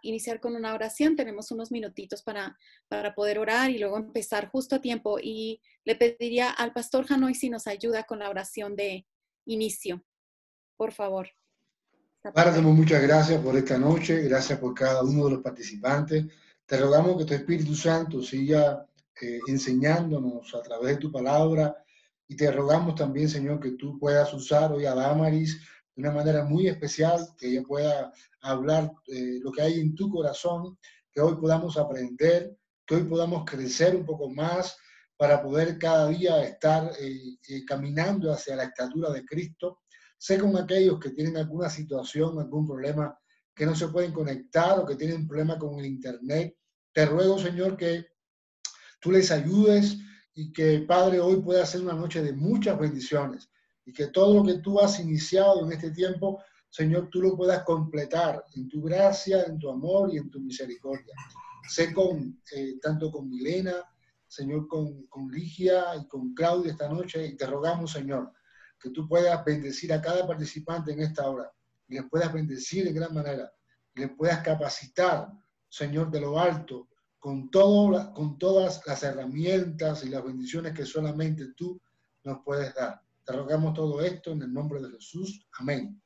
iniciar con una oración. Tenemos unos minutitos para poder orar y luego empezar justo a tiempo. Y le pediría al pastor Hanoi si nos ayuda con la oración de inicio, por favor. Padre, damos muchas gracias por esta noche, gracias por cada uno de los participantes. Te rogamos que tu Espíritu Santo siga enseñándonos a través de tu palabra, y te rogamos también, Señor, que tú puedas usar hoy a Damaris de una manera muy especial, que ella pueda hablar lo que hay en tu corazón, que hoy podamos aprender, que hoy podamos crecer un poco más para poder cada día estar caminando hacia la estatura de Cristo. Sé con aquellos que tienen alguna situación, algún problema, que no se pueden conectar o que tienen problema con el internet. Te ruego, Señor, que tú les ayudes y que, Padre, hoy pueda ser una noche de muchas bendiciones y que todo lo que tú has iniciado en este tiempo, Señor, tú lo puedas completar en tu gracia, en tu amor y en tu misericordia. Sé tanto con Milena, Señor, con Ligia y con Claudia esta noche, y te rogamos, Señor, que tú puedas bendecir a cada participante en esta hora, y les puedas bendecir de gran manera, y les puedas capacitar, Señor, de lo alto, con todas las herramientas y las bendiciones que solamente tú nos puedes dar. Te rogamos todo esto en el nombre de Jesús. Amén.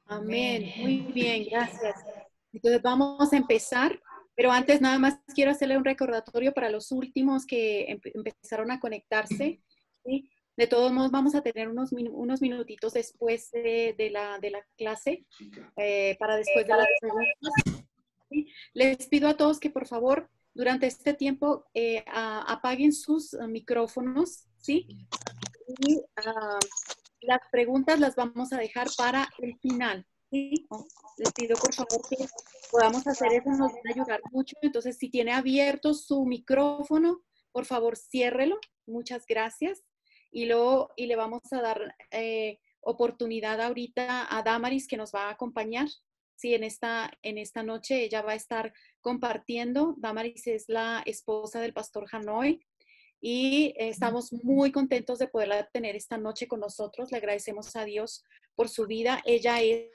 Amén. Muy bien, gracias. Entonces vamos a empezar, pero antes nada más quiero hacerle un recordatorio para los últimos que empezaron a conectarse, ¿sí? De todos modos vamos a tener unos minutitos después de la clase, para después de las preguntas. ¿Sí? Les pido a todos que por favor durante este tiempo apaguen sus micrófonos, ¿sí? Y las preguntas las vamos a dejar para el final, ¿sí? Les pido por favor que podamos hacer eso, nos va a ayudar mucho. Entonces, si tiene abierto su micrófono, por favor, ciérrelo. Muchas gracias. Y le vamos a dar oportunidad ahorita a Damaris, que nos va a acompañar. Sí, en esta noche ella va a estar compartiendo. Damaris es la esposa del pastor Hanoi. Y estamos muy contentos de poderla tener esta noche con nosotros. Le agradecemos a Dios por su vida. Ella es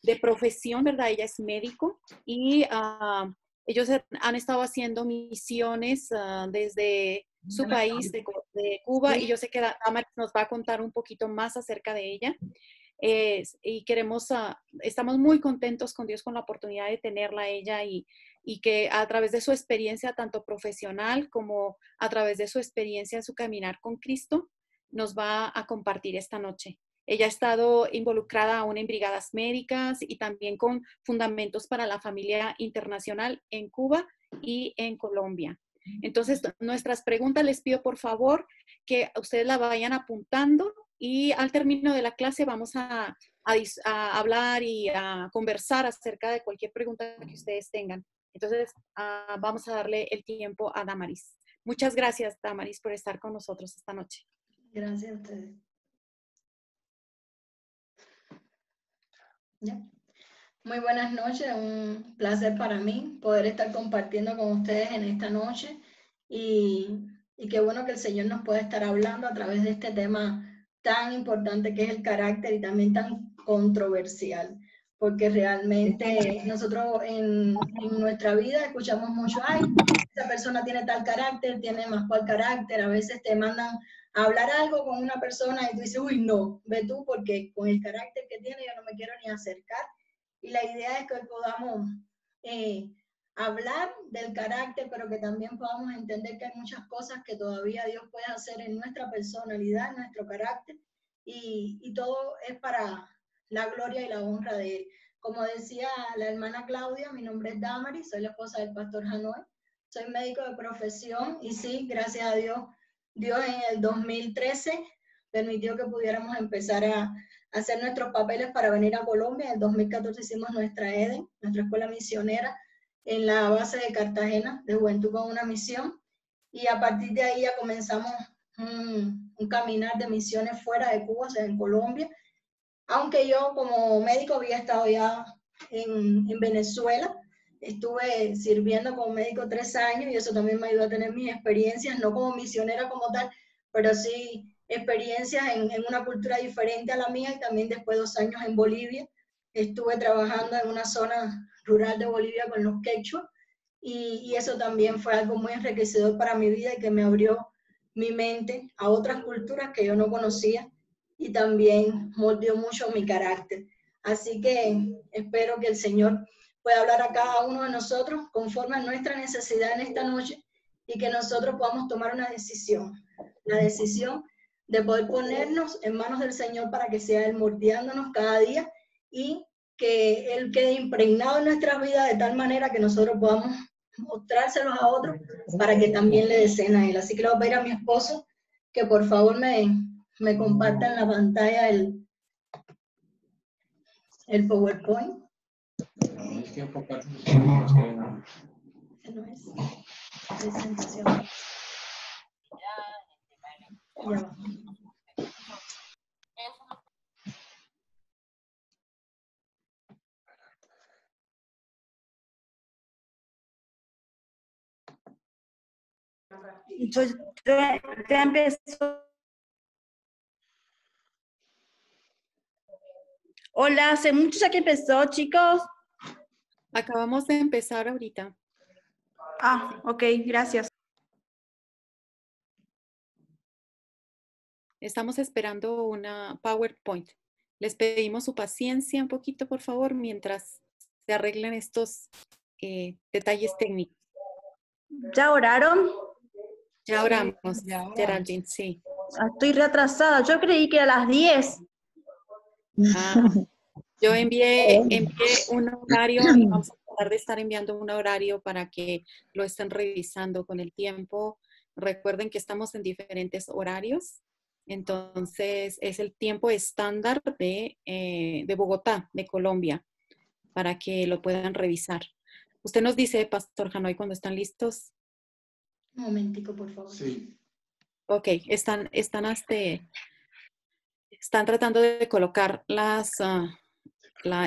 de profesión, ¿verdad? Ella es médico y ellos han estado haciendo misiones desde su país, de Cuba, y yo sé que Damaris nos va a contar un poquito más acerca de ella. Y estamos muy contentos con Dios con la oportunidad de tenerla a ella y que a través de su experiencia, tanto profesional como a través de su experiencia en su caminar con Cristo, nos va a compartir esta noche. Ella ha estado involucrada aún en brigadas médicas y también con fundamentos para la familia internacional en Cuba y en Colombia. Entonces, nuestras preguntas les pido por favor que ustedes la vayan apuntando y al término de la clase vamos a hablar y a conversar acerca de cualquier pregunta que ustedes tengan. Entonces, vamos a darle el tiempo a Damaris. Muchas gracias, Damaris, por estar con nosotros esta noche. Gracias a ustedes. ¿Ya? Muy buenas noches, un placer para mí poder estar compartiendo con ustedes en esta noche y qué bueno que el Señor nos pueda estar hablando a través de este tema tan importante que es el carácter y también tan controversial, porque realmente nosotros en nuestra vida escuchamos mucho, ay, esa persona tiene tal carácter, tiene más cual carácter, a veces te mandan a hablar algo con una persona y tú dices, uy, no, ve tú, porque con el carácter que tiene yo no me quiero ni acercar. Y la idea es que podamos hablar del carácter, pero que también podamos entender que hay muchas cosas que todavía Dios puede hacer en nuestra personalidad, en nuestro carácter, y todo es para la gloria y la honra de Él. Como decía la hermana Claudia, mi nombre es Damaris, soy la esposa del pastor Hanoi, soy médico de profesión y sí, gracias a Dios, Dios en el 2013 permitió que pudiéramos empezar a hacer nuestros papeles para venir a Colombia. En el 2014 hicimos nuestra EDEN, nuestra escuela misionera, en la base de Cartagena, de Juventud con una Misión. Y a partir de ahí ya comenzamos un caminar de misiones fuera de Cuba, o sea, en Colombia. Aunque yo como médico había estado ya en Venezuela, estuve sirviendo como médico 3 años y eso también me ayudó a tener mis experiencias, no como misionera como tal, pero sí experiencias en una cultura diferente a la mía y también después 2 años en Bolivia, estuve trabajando en una zona rural de Bolivia con los quechua, y eso también fue algo muy enriquecedor para mi vida y que me abrió mi mente a otras culturas que yo no conocía y también moldeó mucho mi carácter. Así que espero que el Señor pueda hablar a cada uno de nosotros conforme a nuestra necesidad en esta noche y que nosotros podamos tomar una decisión, la decisión de poder ponernos en manos del Señor para que sea Él moldeándonos cada día y que Él quede impregnado en nuestras vidas de tal manera que nosotros podamos mostrárselos a otros para que también le deseen a Él. Así que le voy a pedir a mi esposo que por favor me comparta en la pantalla el PowerPoint. No es presentación. Ya va. Ya empezó. Hola, hace mucho ya que empezó, chicos. Acabamos de empezar ahorita. Ah, ok, gracias. Estamos esperando una PowerPoint. Les pedimos su paciencia un poquito, por favor, mientras se arreglen estos detalles técnicos. ¿Ya oraron? Ya oramos, Geraldine, sí. Estoy retrasada. Yo creí que a las 10. Ah, yo envié un horario y vamos a tratar de estar enviando un horario para que lo estén revisando con el tiempo. Recuerden que estamos en diferentes horarios. Entonces, es el tiempo estándar de Bogotá, de Colombia, para que lo puedan revisar. Usted nos dice, Pastor Hanoi, cuando están listos. Un momentico, por favor. Sí. Ok, están tratando de colocar la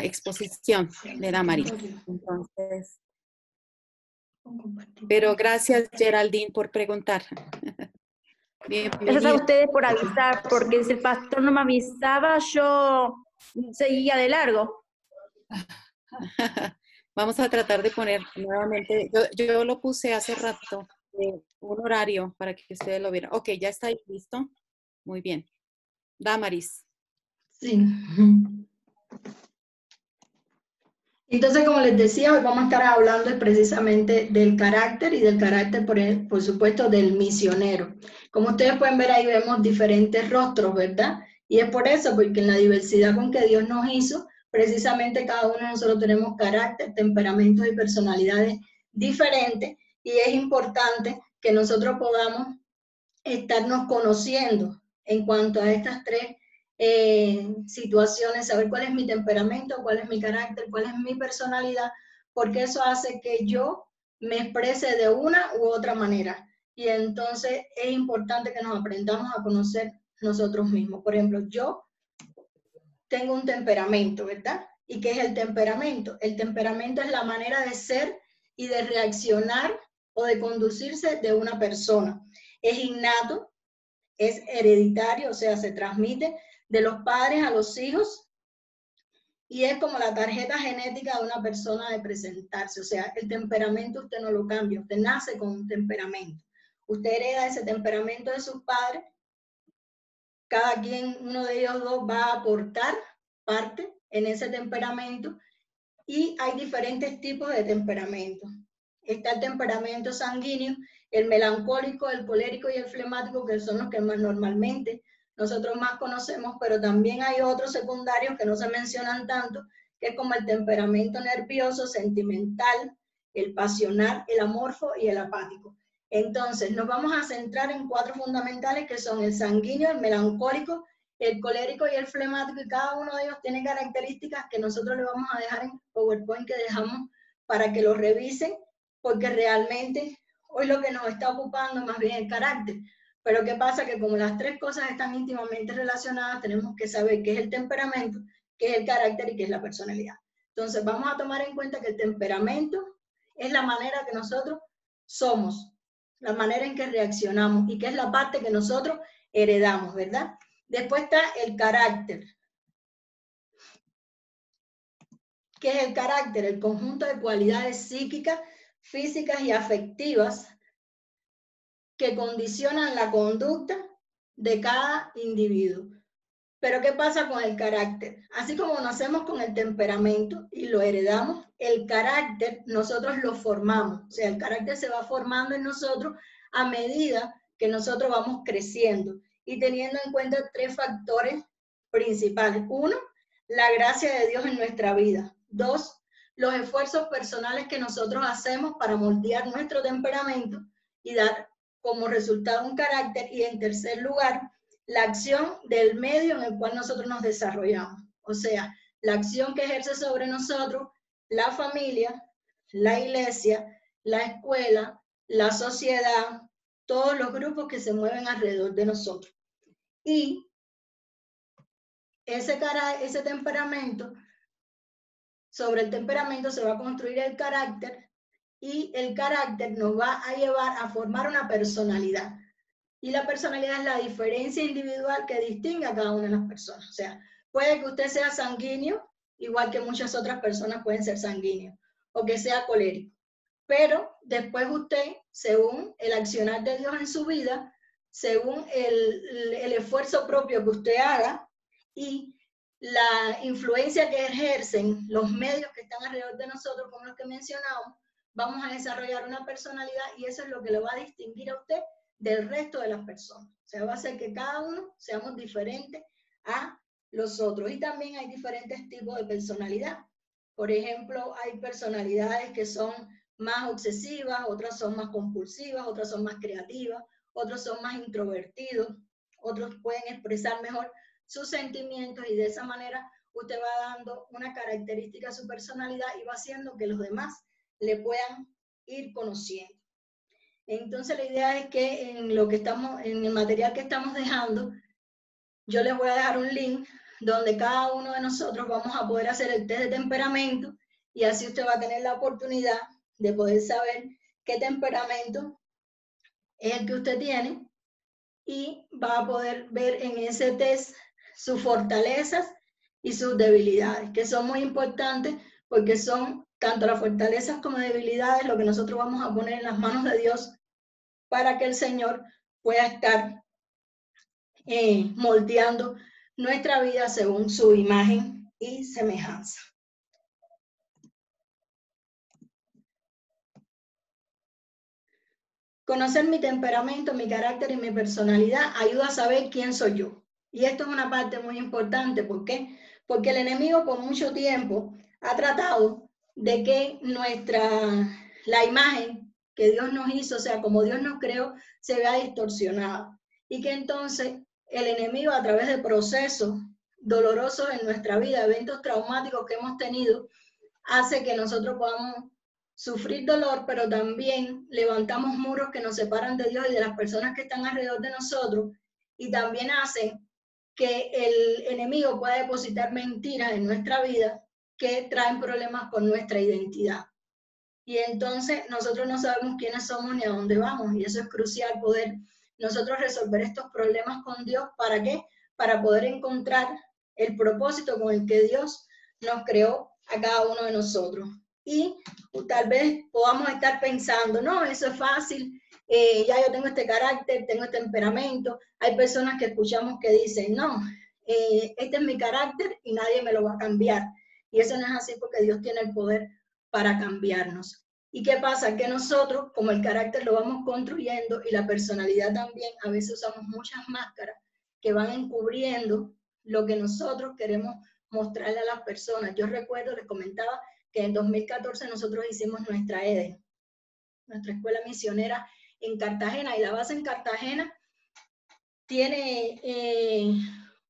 exposición de Damaris. Entonces, pero gracias, Geraldine, por preguntar. Gracias a ustedes por avisar, porque si el pastor no me avisaba, yo seguía de largo. Vamos a tratar de poner nuevamente, yo lo puse hace rato, un horario para que ustedes lo vieran. Ok, ya está ahí, listo. Muy bien. Damaris. Sí. Entonces, como les decía, hoy vamos a estar hablando precisamente del carácter y del carácter, por supuesto, del misionero. Como ustedes pueden ver, ahí vemos diferentes rostros, ¿verdad? Y es por eso, porque en la diversidad con que Dios nos hizo, precisamente cada uno de nosotros tenemos carácter, temperamentos y personalidades diferentes, y es importante que nosotros podamos estarnos conociendo en cuanto a estas tres situaciones, saber cuál es mi temperamento, cuál es mi carácter, cuál es mi personalidad, porque eso hace que yo me exprese de una u otra manera. Y entonces es importante que nos aprendamos a conocer nosotros mismos. Por ejemplo, yo tengo un temperamento, ¿verdad? ¿Y qué es el temperamento? El temperamento es la manera de ser y de reaccionar o de conducirse de una persona. Es innato, es hereditario, o sea, se transmite de los padres a los hijos y es como la tarjeta genética de una persona de presentarse. O sea, el temperamento usted no lo cambia, usted nace con un temperamento. Usted hereda ese temperamento de sus padres. Cada quien, uno de ellos dos, va a aportar parte en ese temperamento y hay diferentes tipos de temperamento. Está el temperamento sanguíneo, el melancólico, el colérico y el flemático, que son los que más normalmente nosotros más conocemos, pero también hay otros secundarios que no se mencionan tanto, que es como el temperamento nervioso, sentimental, el pasional, el amorfo y el apático. Entonces, nos vamos a centrar en cuatro fundamentales que son el sanguíneo, el melancólico, el colérico y el flemático, y cada uno de ellos tiene características que nosotros le vamos a dejar en PowerPoint que dejamos para que lo revisen, porque realmente hoy lo que nos está ocupando más bien es el carácter. Pero ¿qué pasa? Que como las tres cosas están íntimamente relacionadas, tenemos que saber qué es el temperamento, qué es el carácter y qué es la personalidad. Entonces vamos a tomar en cuenta que el temperamento es la manera que nosotros somos, la manera en que reaccionamos y que es la parte que nosotros heredamos, ¿verdad? Después está el carácter. ¿Qué es el carácter? El conjunto de cualidades psíquicas, físicas y afectivas que condicionan la conducta de cada individuo. Pero ¿qué pasa con el carácter? Así como nacemos con el temperamento y lo heredamos, el carácter nosotros lo formamos. O sea, el carácter se va formando en nosotros a medida que nosotros vamos creciendo y teniendo en cuenta 3 factores principales. 1, la gracia de Dios en nuestra vida. 2, los esfuerzos personales que nosotros hacemos para moldear nuestro temperamento y dar como resultado un carácter. Y en tercer lugar, la acción del medio en el cual nosotros nos desarrollamos. O sea, la acción que ejerce sobre nosotros la familia, la iglesia, la escuela, la sociedad, todos los grupos que se mueven alrededor de nosotros. Y ese temperamento, sobre el temperamento se va a construir el carácter y el carácter nos va a llevar a formar una personalidad. Y la personalidad es la diferencia individual que distingue a cada una de las personas. O sea, puede que usted sea sanguíneo, igual que muchas otras personas pueden ser sanguíneos, o que sea colérico. Pero después usted, según el accionar de Dios en su vida, según el esfuerzo propio que usted haga y la influencia que ejercen los medios que están alrededor de nosotros, como los que mencionamos, vamos a desarrollar una personalidad y eso es lo que le va a distinguir a usted del resto de las personas. O sea, va a hacer que cada uno seamos diferentes a los otros. Y también hay diferentes tipos de personalidad. Por ejemplo, hay personalidades que son más obsesivas, otras son más compulsivas, otras son más creativas, otros son más introvertidos, otros pueden expresar mejor sus sentimientos y de esa manera usted va dando una característica a su personalidad y va haciendo que los demás le puedan ir conociendo. Entonces la idea es que en el material que estamos dejando, yo les voy a dejar un link donde cada uno de nosotros vamos a poder hacer el test de temperamento y así usted va a tener la oportunidad de poder saber qué temperamento es el que usted tiene y va a poder ver en ese test sus fortalezas y sus debilidades, que son muy importantes porque son tanto las fortalezas como debilidades lo que nosotros vamos a poner en las manos de Dios para que el Señor pueda estar moldeando nuestra vida según su imagen y semejanza. Conocer mi temperamento, mi carácter y mi personalidad ayuda a saber quién soy yo. Y esto es una parte muy importante. ¿Por qué? Porque el enemigo por mucho tiempo ha tratado de que la imagen que Dios nos hizo, o sea, como Dios nos creó, se vea distorsionada. Y que entonces el enemigo a través de procesos dolorosos en nuestra vida, eventos traumáticos que hemos tenido, hace que nosotros podamos sufrir dolor, pero también levantamos muros que nos separan de Dios y de las personas que están alrededor de nosotros, y también hacen que el enemigo pueda depositar mentiras en nuestra vida que traen problemas con nuestra identidad. Y entonces nosotros no sabemos quiénes somos ni a dónde vamos, y eso es crucial poder nosotros resolver estos problemas con Dios. ¿Para qué? Para poder encontrar el propósito con el que Dios nos creó a cada uno de nosotros. Y tal vez podamos estar pensando, no, eso es fácil, ya yo tengo este carácter, tengo este temperamento. Hay personas que escuchamos que dicen, no, este es mi carácter y nadie me lo va a cambiar. Y eso no es así porque Dios tiene el poder para cambiarnos. ¿Y qué pasa? Que nosotros, como el carácter lo vamos construyendo y la personalidad también, a veces usamos muchas máscaras que van encubriendo lo que nosotros queremos mostrarle a las personas. Yo recuerdo, les comentaba, que en 2014 nosotros hicimos nuestra EDE, nuestra escuela misionera en Cartagena, y la base en Cartagena tiene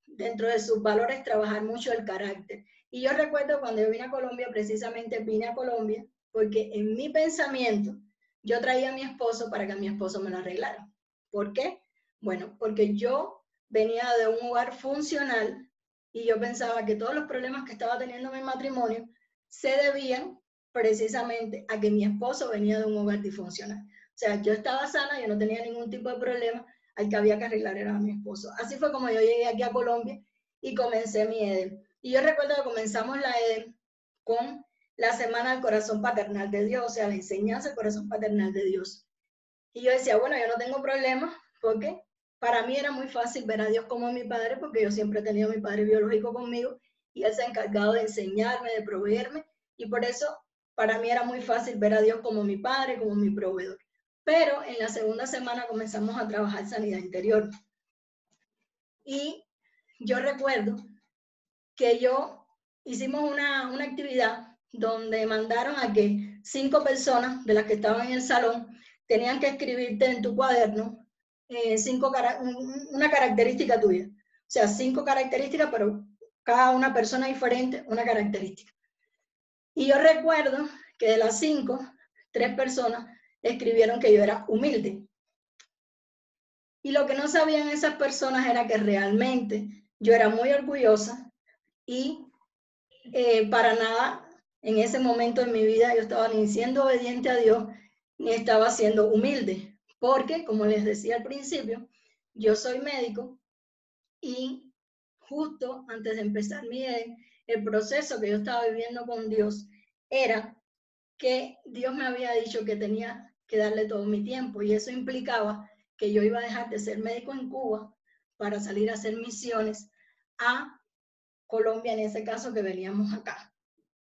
dentro de sus valores trabajar mucho el carácter. Y yo recuerdo cuando yo vine a Colombia, precisamente vine a Colombia porque en mi pensamiento yo traía a mi esposo para que mi esposo me lo arreglara. ¿Por qué? Bueno, porque yo venía de un hogar funcional y yo pensaba que todos los problemas que estaba teniendo mi matrimonio se debían precisamente a que mi esposo venía de un hogar disfuncional. O sea, yo estaba sana, yo no tenía ningún tipo de problema, al que había que arreglar era a mi esposo. Así fue como yo llegué aquí a Colombia y comencé mi EDE. Y yo recuerdo que comenzamos la EDE con la semana del corazón paternal de Dios, o sea, la enseñanza del corazón paternal de Dios. Y yo decía, bueno, yo no tengo problema, porque para mí era muy fácil ver a Dios como mi padre, porque yo siempre he tenido a mi padre biológico conmigo, y Él se ha encargado de enseñarme, de proveerme, y por eso para mí era muy fácil ver a Dios como mi padre, como mi proveedor. Pero en la segunda semana comenzamos a trabajar sanidad interior. Y yo recuerdo que hicimos una actividad donde mandaron a que 5 personas de las que estaban en el salón tenían que escribirte en tu cuaderno una característica tuya. O sea, 5 características, pero cada una persona diferente, una característica. Y yo recuerdo que de las 5, 3 personas escribieron que yo era humilde. Y lo que no sabían esas personas era que realmente yo era muy orgullosa y para nada en ese momento en mi vida yo estaba ni siendo obediente a Dios ni estaba siendo humilde. Porque, como les decía al principio, yo soy médico y justo antes de empezar el proceso que yo estaba viviendo con Dios era que Dios me había dicho que tenía que darle todo mi tiempo y eso implicaba que yo iba a dejar de ser médico en Cuba para salir a hacer misiones a Colombia, en ese caso que veníamos acá.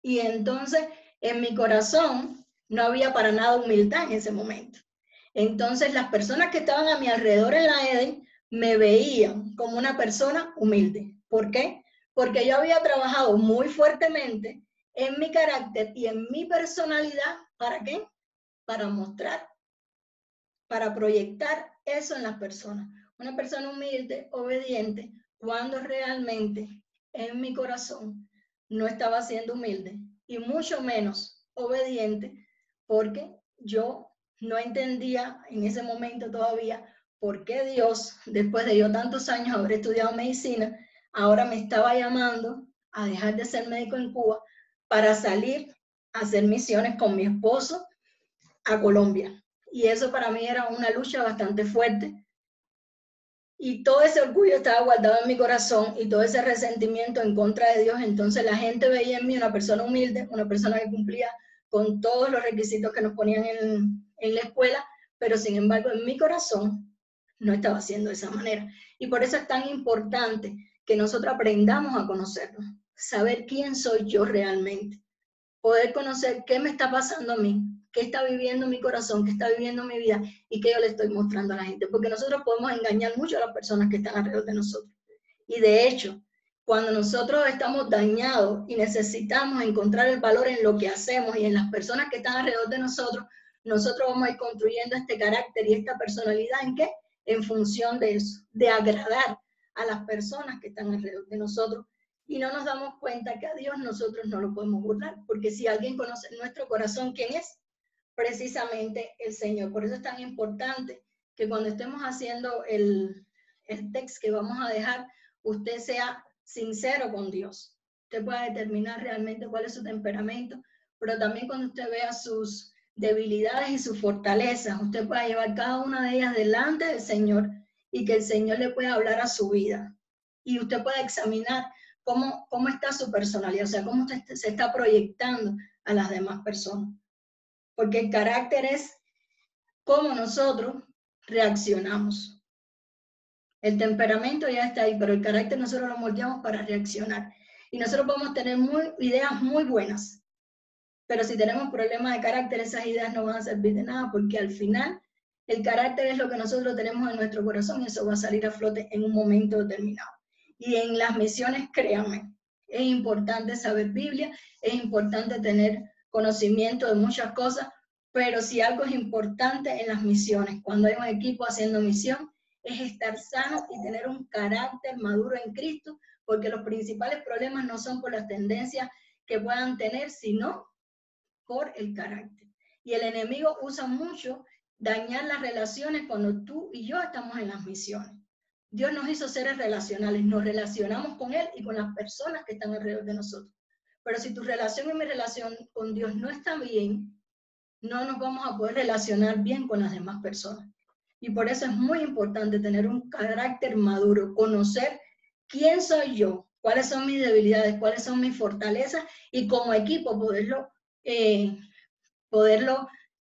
Y entonces en mi corazón no había para nada humildad en ese momento. Entonces las personas que estaban a mi alrededor en la Eden me veían como una persona humilde. ¿Por qué? Porque yo había trabajado muy fuertemente en mi carácter y en mi personalidad. ¿Para qué? Para mostrar, para proyectar eso en las personas. Una persona humilde, obediente, cuando realmente en mi corazón no estaba siendo humilde y mucho menos obediente, porque yo no entendía en ese momento todavía por qué Dios, después de yo tantos años haber estudiado medicina, ahora me estaba llamando a dejar de ser médico en Cuba para salir a hacer misiones con mi esposo a Colombia. Y eso para mí era una lucha bastante fuerte. Y todo ese orgullo estaba guardado en mi corazón y todo ese resentimiento en contra de Dios. Entonces la gente veía en mí una persona humilde, una persona que cumplía con todos los requisitos que nos ponían en la escuela, pero sin embargo en mi corazón no estaba haciendo de esa manera. Y por eso es tan importante que nosotros aprendamos a conocernos, saber quién soy yo realmente, poder conocer qué me está pasando a mí, qué está viviendo mi corazón, qué está viviendo mi vida y qué yo le estoy mostrando a la gente. Porque nosotros podemos engañar mucho a las personas que están alrededor de nosotros. Y de hecho, cuando nosotros estamos dañados y necesitamos encontrar el valor en lo que hacemos y en las personas que están alrededor de nosotros, nosotros vamos a ir construyendo este carácter y esta personalidad. ¿En qué? En función de eso, de agradar a las personas que están alrededor de nosotros. Y no nos damos cuenta que a Dios nosotros no lo podemos burlar, porque si alguien conoce nuestro corazón, ¿quién es? Precisamente el Señor. Por eso es tan importante que cuando estemos haciendo el texto que vamos a dejar, usted sea sincero con Dios. Usted pueda determinar realmente cuál es su temperamento, pero también cuando usted vea sus debilidades y sus fortalezas, usted pueda llevar cada una de ellas delante del Señor y que el Señor le pueda hablar a su vida. Y usted pueda examinar cómo está su personalidad, o sea, cómo usted se está proyectando a las demás personas. Porque el carácter es cómo nosotros reaccionamos. El temperamento ya está ahí, pero el carácter nosotros lo moldeamos para reaccionar. Y nosotros podemos tener ideas muy buenas, pero si tenemos problemas de carácter, esas ideas no van a servir de nada, porque al final el carácter es lo que nosotros tenemos en nuestro corazón y eso va a salir a flote en un momento determinado. Y en las misiones, créanme, es importante saber Biblia, es importante tener conocimiento de muchas cosas, pero si algo es importante en las misiones, cuando hay un equipo haciendo misión, es estar sano y tener un carácter maduro en Cristo, porque los principales problemas no son por las tendencias que puedan tener, sino por el carácter. Y el enemigo usa mucho dañar las relaciones cuando tú y yo estamos en las misiones. Dios nos hizo seres relacionales, nos relacionamos con Él y con las personas que están alrededor de nosotros. Pero si tu relación y mi relación con Dios no está bien, no nos vamos a poder relacionar bien con las demás personas. Y por eso es muy importante tener un carácter maduro, conocer quién soy yo, cuáles son mis debilidades, cuáles son mis fortalezas, y como equipo poderlo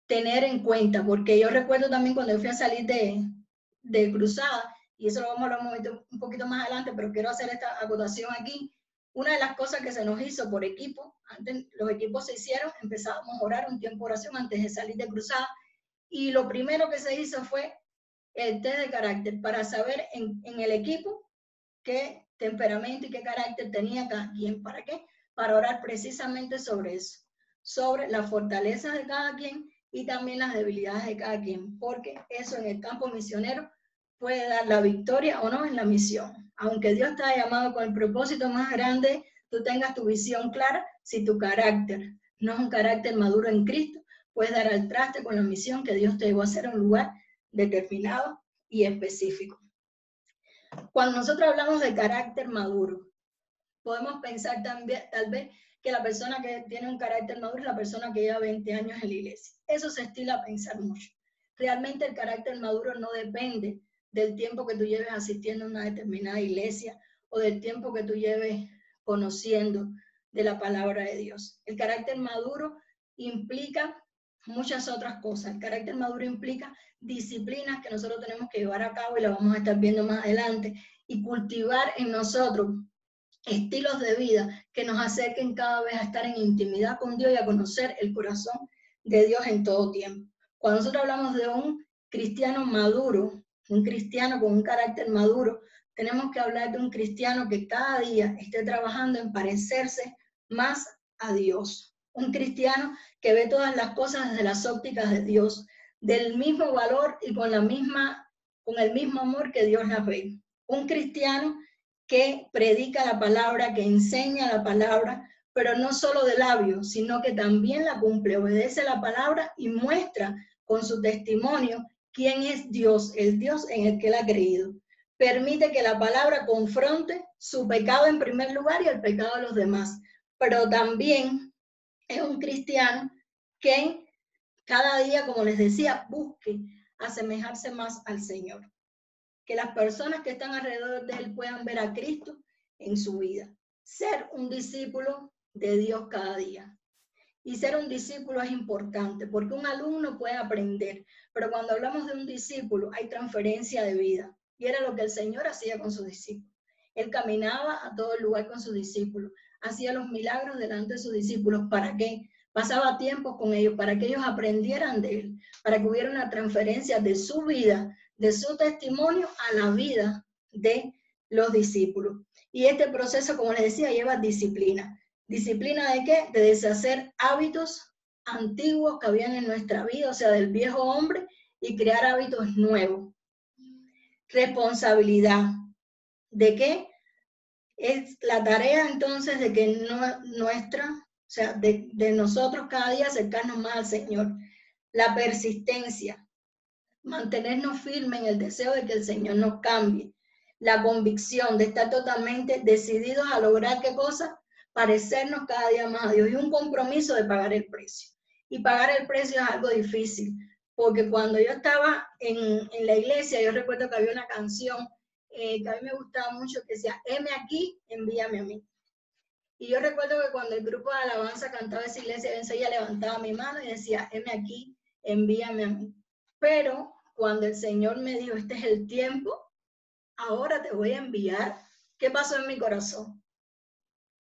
tener en cuenta, porque yo recuerdo también cuando yo fui a salir de cruzada, y eso lo vamos a hablar un poquito más adelante, pero quiero hacer esta acotación aquí. Una de las cosas que se nos hizo por equipo, antes los equipos se hicieron, empezamos a orar un tiempo de oración antes de salir de cruzada, y lo primero que se hizo fue el test de carácter, para saber en el equipo qué temperamento y qué carácter tenía cada quien. ¿Para qué? Para orar precisamente sobre eso, sobre las fortalezas de cada quien y también las debilidades de cada quien, porque eso en el campo misionero puede dar la victoria o no en la misión. Aunque Dios te ha llamado con el propósito más grande, tú tengas tu visión clara, si tu carácter no es un carácter maduro en Cristo, puedes dar al traste con la misión que Dios te llevó a hacer en un lugar determinado y específico. Cuando nosotros hablamos de carácter maduro, podemos pensar también, tal vez, que la persona que tiene un carácter maduro es la persona que lleva 20 años en la iglesia. Eso se estila a pensar mucho. Realmente el carácter maduro no depende del tiempo que tú lleves asistiendo a una determinada iglesia o del tiempo que tú lleves conociendo de la palabra de Dios. El carácter maduro implica muchas otras cosas. El carácter maduro implica disciplinas que nosotros tenemos que llevar a cabo y las vamos a estar viendo más adelante, y cultivar en nosotros estilos de vida que nos acerquen cada vez a estar en intimidad con Dios y a conocer el corazón de Dios en todo tiempo. Cuando nosotros hablamos de un cristiano maduro, un cristiano con un carácter maduro, tenemos que hablar de un cristiano que cada día esté trabajando en parecerse más a Dios. Un cristiano que ve todas las cosas desde las ópticas de Dios, del mismo valor y con el mismo amor que Dios las ve. Un cristiano que predica la palabra, que enseña la palabra, pero no solo de labios, sino que también la cumple, obedece la palabra y muestra con su testimonio quién es Dios, el Dios en el que él ha creído. Permite que la palabra confronte su pecado en primer lugar y el pecado de los demás, pero también es un cristiano que cada día, como les decía, busque asemejarse más al Señor. Que las personas que están alrededor de él puedan ver a Cristo en su vida. Ser un discípulo de Dios cada día. Y ser un discípulo es importante, porque un alumno puede aprender, pero cuando hablamos de un discípulo hay transferencia de vida. Y era lo que el Señor hacía con sus discípulos. Él caminaba a todo el lugar con sus discípulos, hacía los milagros delante de sus discípulos. ¿Para qué? Pasaba tiempo con ellos, para que ellos aprendieran de él, para que hubiera una transferencia de su vida, de su testimonio a la vida de los discípulos. Y este proceso, como les decía, lleva disciplina. ¿Disciplina de qué? De deshacer hábitos antiguos que habían en nuestra vida, o sea, del viejo hombre, y crear hábitos nuevos. Responsabilidad. ¿De qué? Es la tarea entonces de que o sea, de nosotros cada día acercarnos más al Señor. La persistencia. Mantenernos firmes en el deseo de que el Señor nos cambie. La convicción de estar totalmente decididos a lograr ¿qué cosa? Parecernos cada día más a Dios, y un compromiso de pagar el precio. Y pagar el precio es algo difícil, porque cuando yo estaba en la iglesia, yo recuerdo que había una canción que a mí me gustaba mucho, que decía, heme aquí, envíame a mí. Y yo recuerdo que cuando el grupo de alabanza cantaba esa iglesia, yo enseguida levantaba mi mano y decía, heme aquí, envíame a mí. Pero cuando el Señor me dijo, este es el tiempo, ahora te voy a enviar, ¿qué pasó en mi corazón?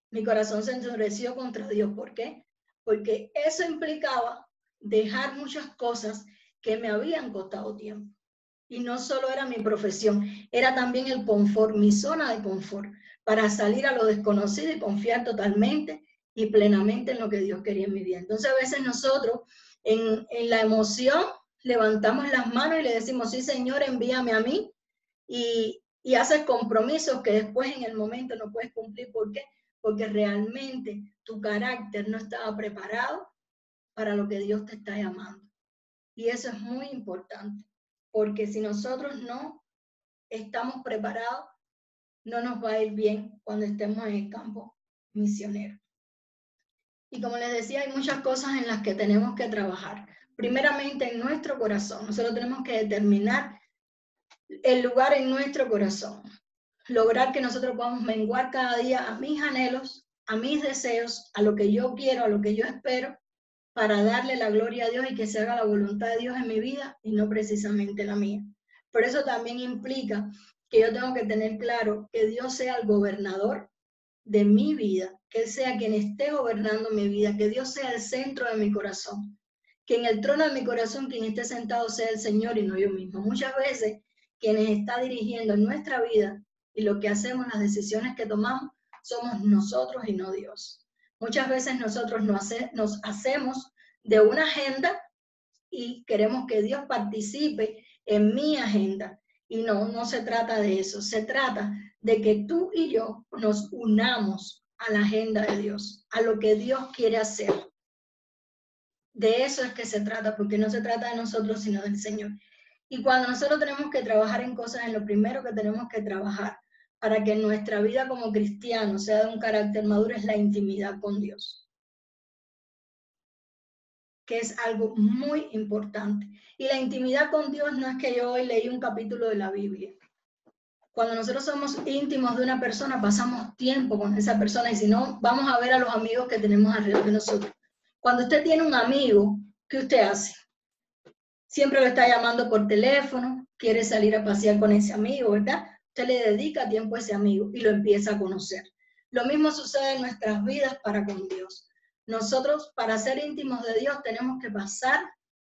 Mi corazón se endureció contra Dios. ¿Por qué? Porque eso implicaba dejar muchas cosas que me habían costado tiempo. Y no solo era mi profesión, era también el confort, mi zona de confort, para salir a lo desconocido y confiar totalmente y plenamente en lo que Dios quería en mi vida. Entonces a veces nosotros en la emoción levantamos las manos y le decimos, sí Señor, envíame a mí, y haces compromisos que después en el momento no puedes cumplir. ¿Por qué? Porque realmente tu carácter no estaba preparado para lo que Dios te está llamando. Y eso es muy importante, porque si nosotros no estamos preparados, no nos va a ir bien cuando estemos en el campo misionero. Y como les decía, hay muchas cosas en las que tenemos que trabajar. Primeramente en nuestro corazón. Nosotros tenemos que determinar el lugar en nuestro corazón. lograr que nosotros podamos menguar cada día a mis anhelos, a mis deseos, a lo que yo quiero, a lo que yo espero, para darle la gloria a Dios y que se haga la voluntad de Dios en mi vida y no precisamente la mía. Por eso también implica que yo tengo que tener claro que Dios sea el gobernador de mi vida, que Él sea quien esté gobernando mi vida, que Dios sea el centro de mi corazón, que en el trono de mi corazón quien esté sentado sea el Señor y no yo mismo. Muchas veces quienes está dirigiendo nuestra vida y lo que hacemos, las decisiones que tomamos, somos nosotros y no Dios. Muchas veces nosotros nos hacemos de una agenda y queremos que Dios participe en mi agenda. Y no se trata de eso, se trata de que tú y yo nos unamos a la agenda de Dios, a lo que Dios quiere hacer. De eso es que se trata, porque no se trata de nosotros, sino del Señor. Y cuando nosotros tenemos que trabajar en cosas, en lo primero que tenemos que trabajar para que nuestra vida como cristianos sea de un carácter maduro es la intimidad con Dios, que es algo muy importante. Y la intimidad con Dios no es que yo hoy leí un capítulo de la Biblia. Cuando nosotros somos íntimos de una persona, pasamos tiempo con esa persona, y si no, vamos a ver a los amigos que tenemos alrededor de nosotros. Cuando usted tiene un amigo, ¿qué usted hace? Siempre lo está llamando por teléfono, quiere salir a pasear con ese amigo, ¿verdad? Usted le dedica tiempo a ese amigo y lo empieza a conocer. Lo mismo sucede en nuestras vidas para con Dios. Nosotros, para ser íntimos de Dios, tenemos que pasar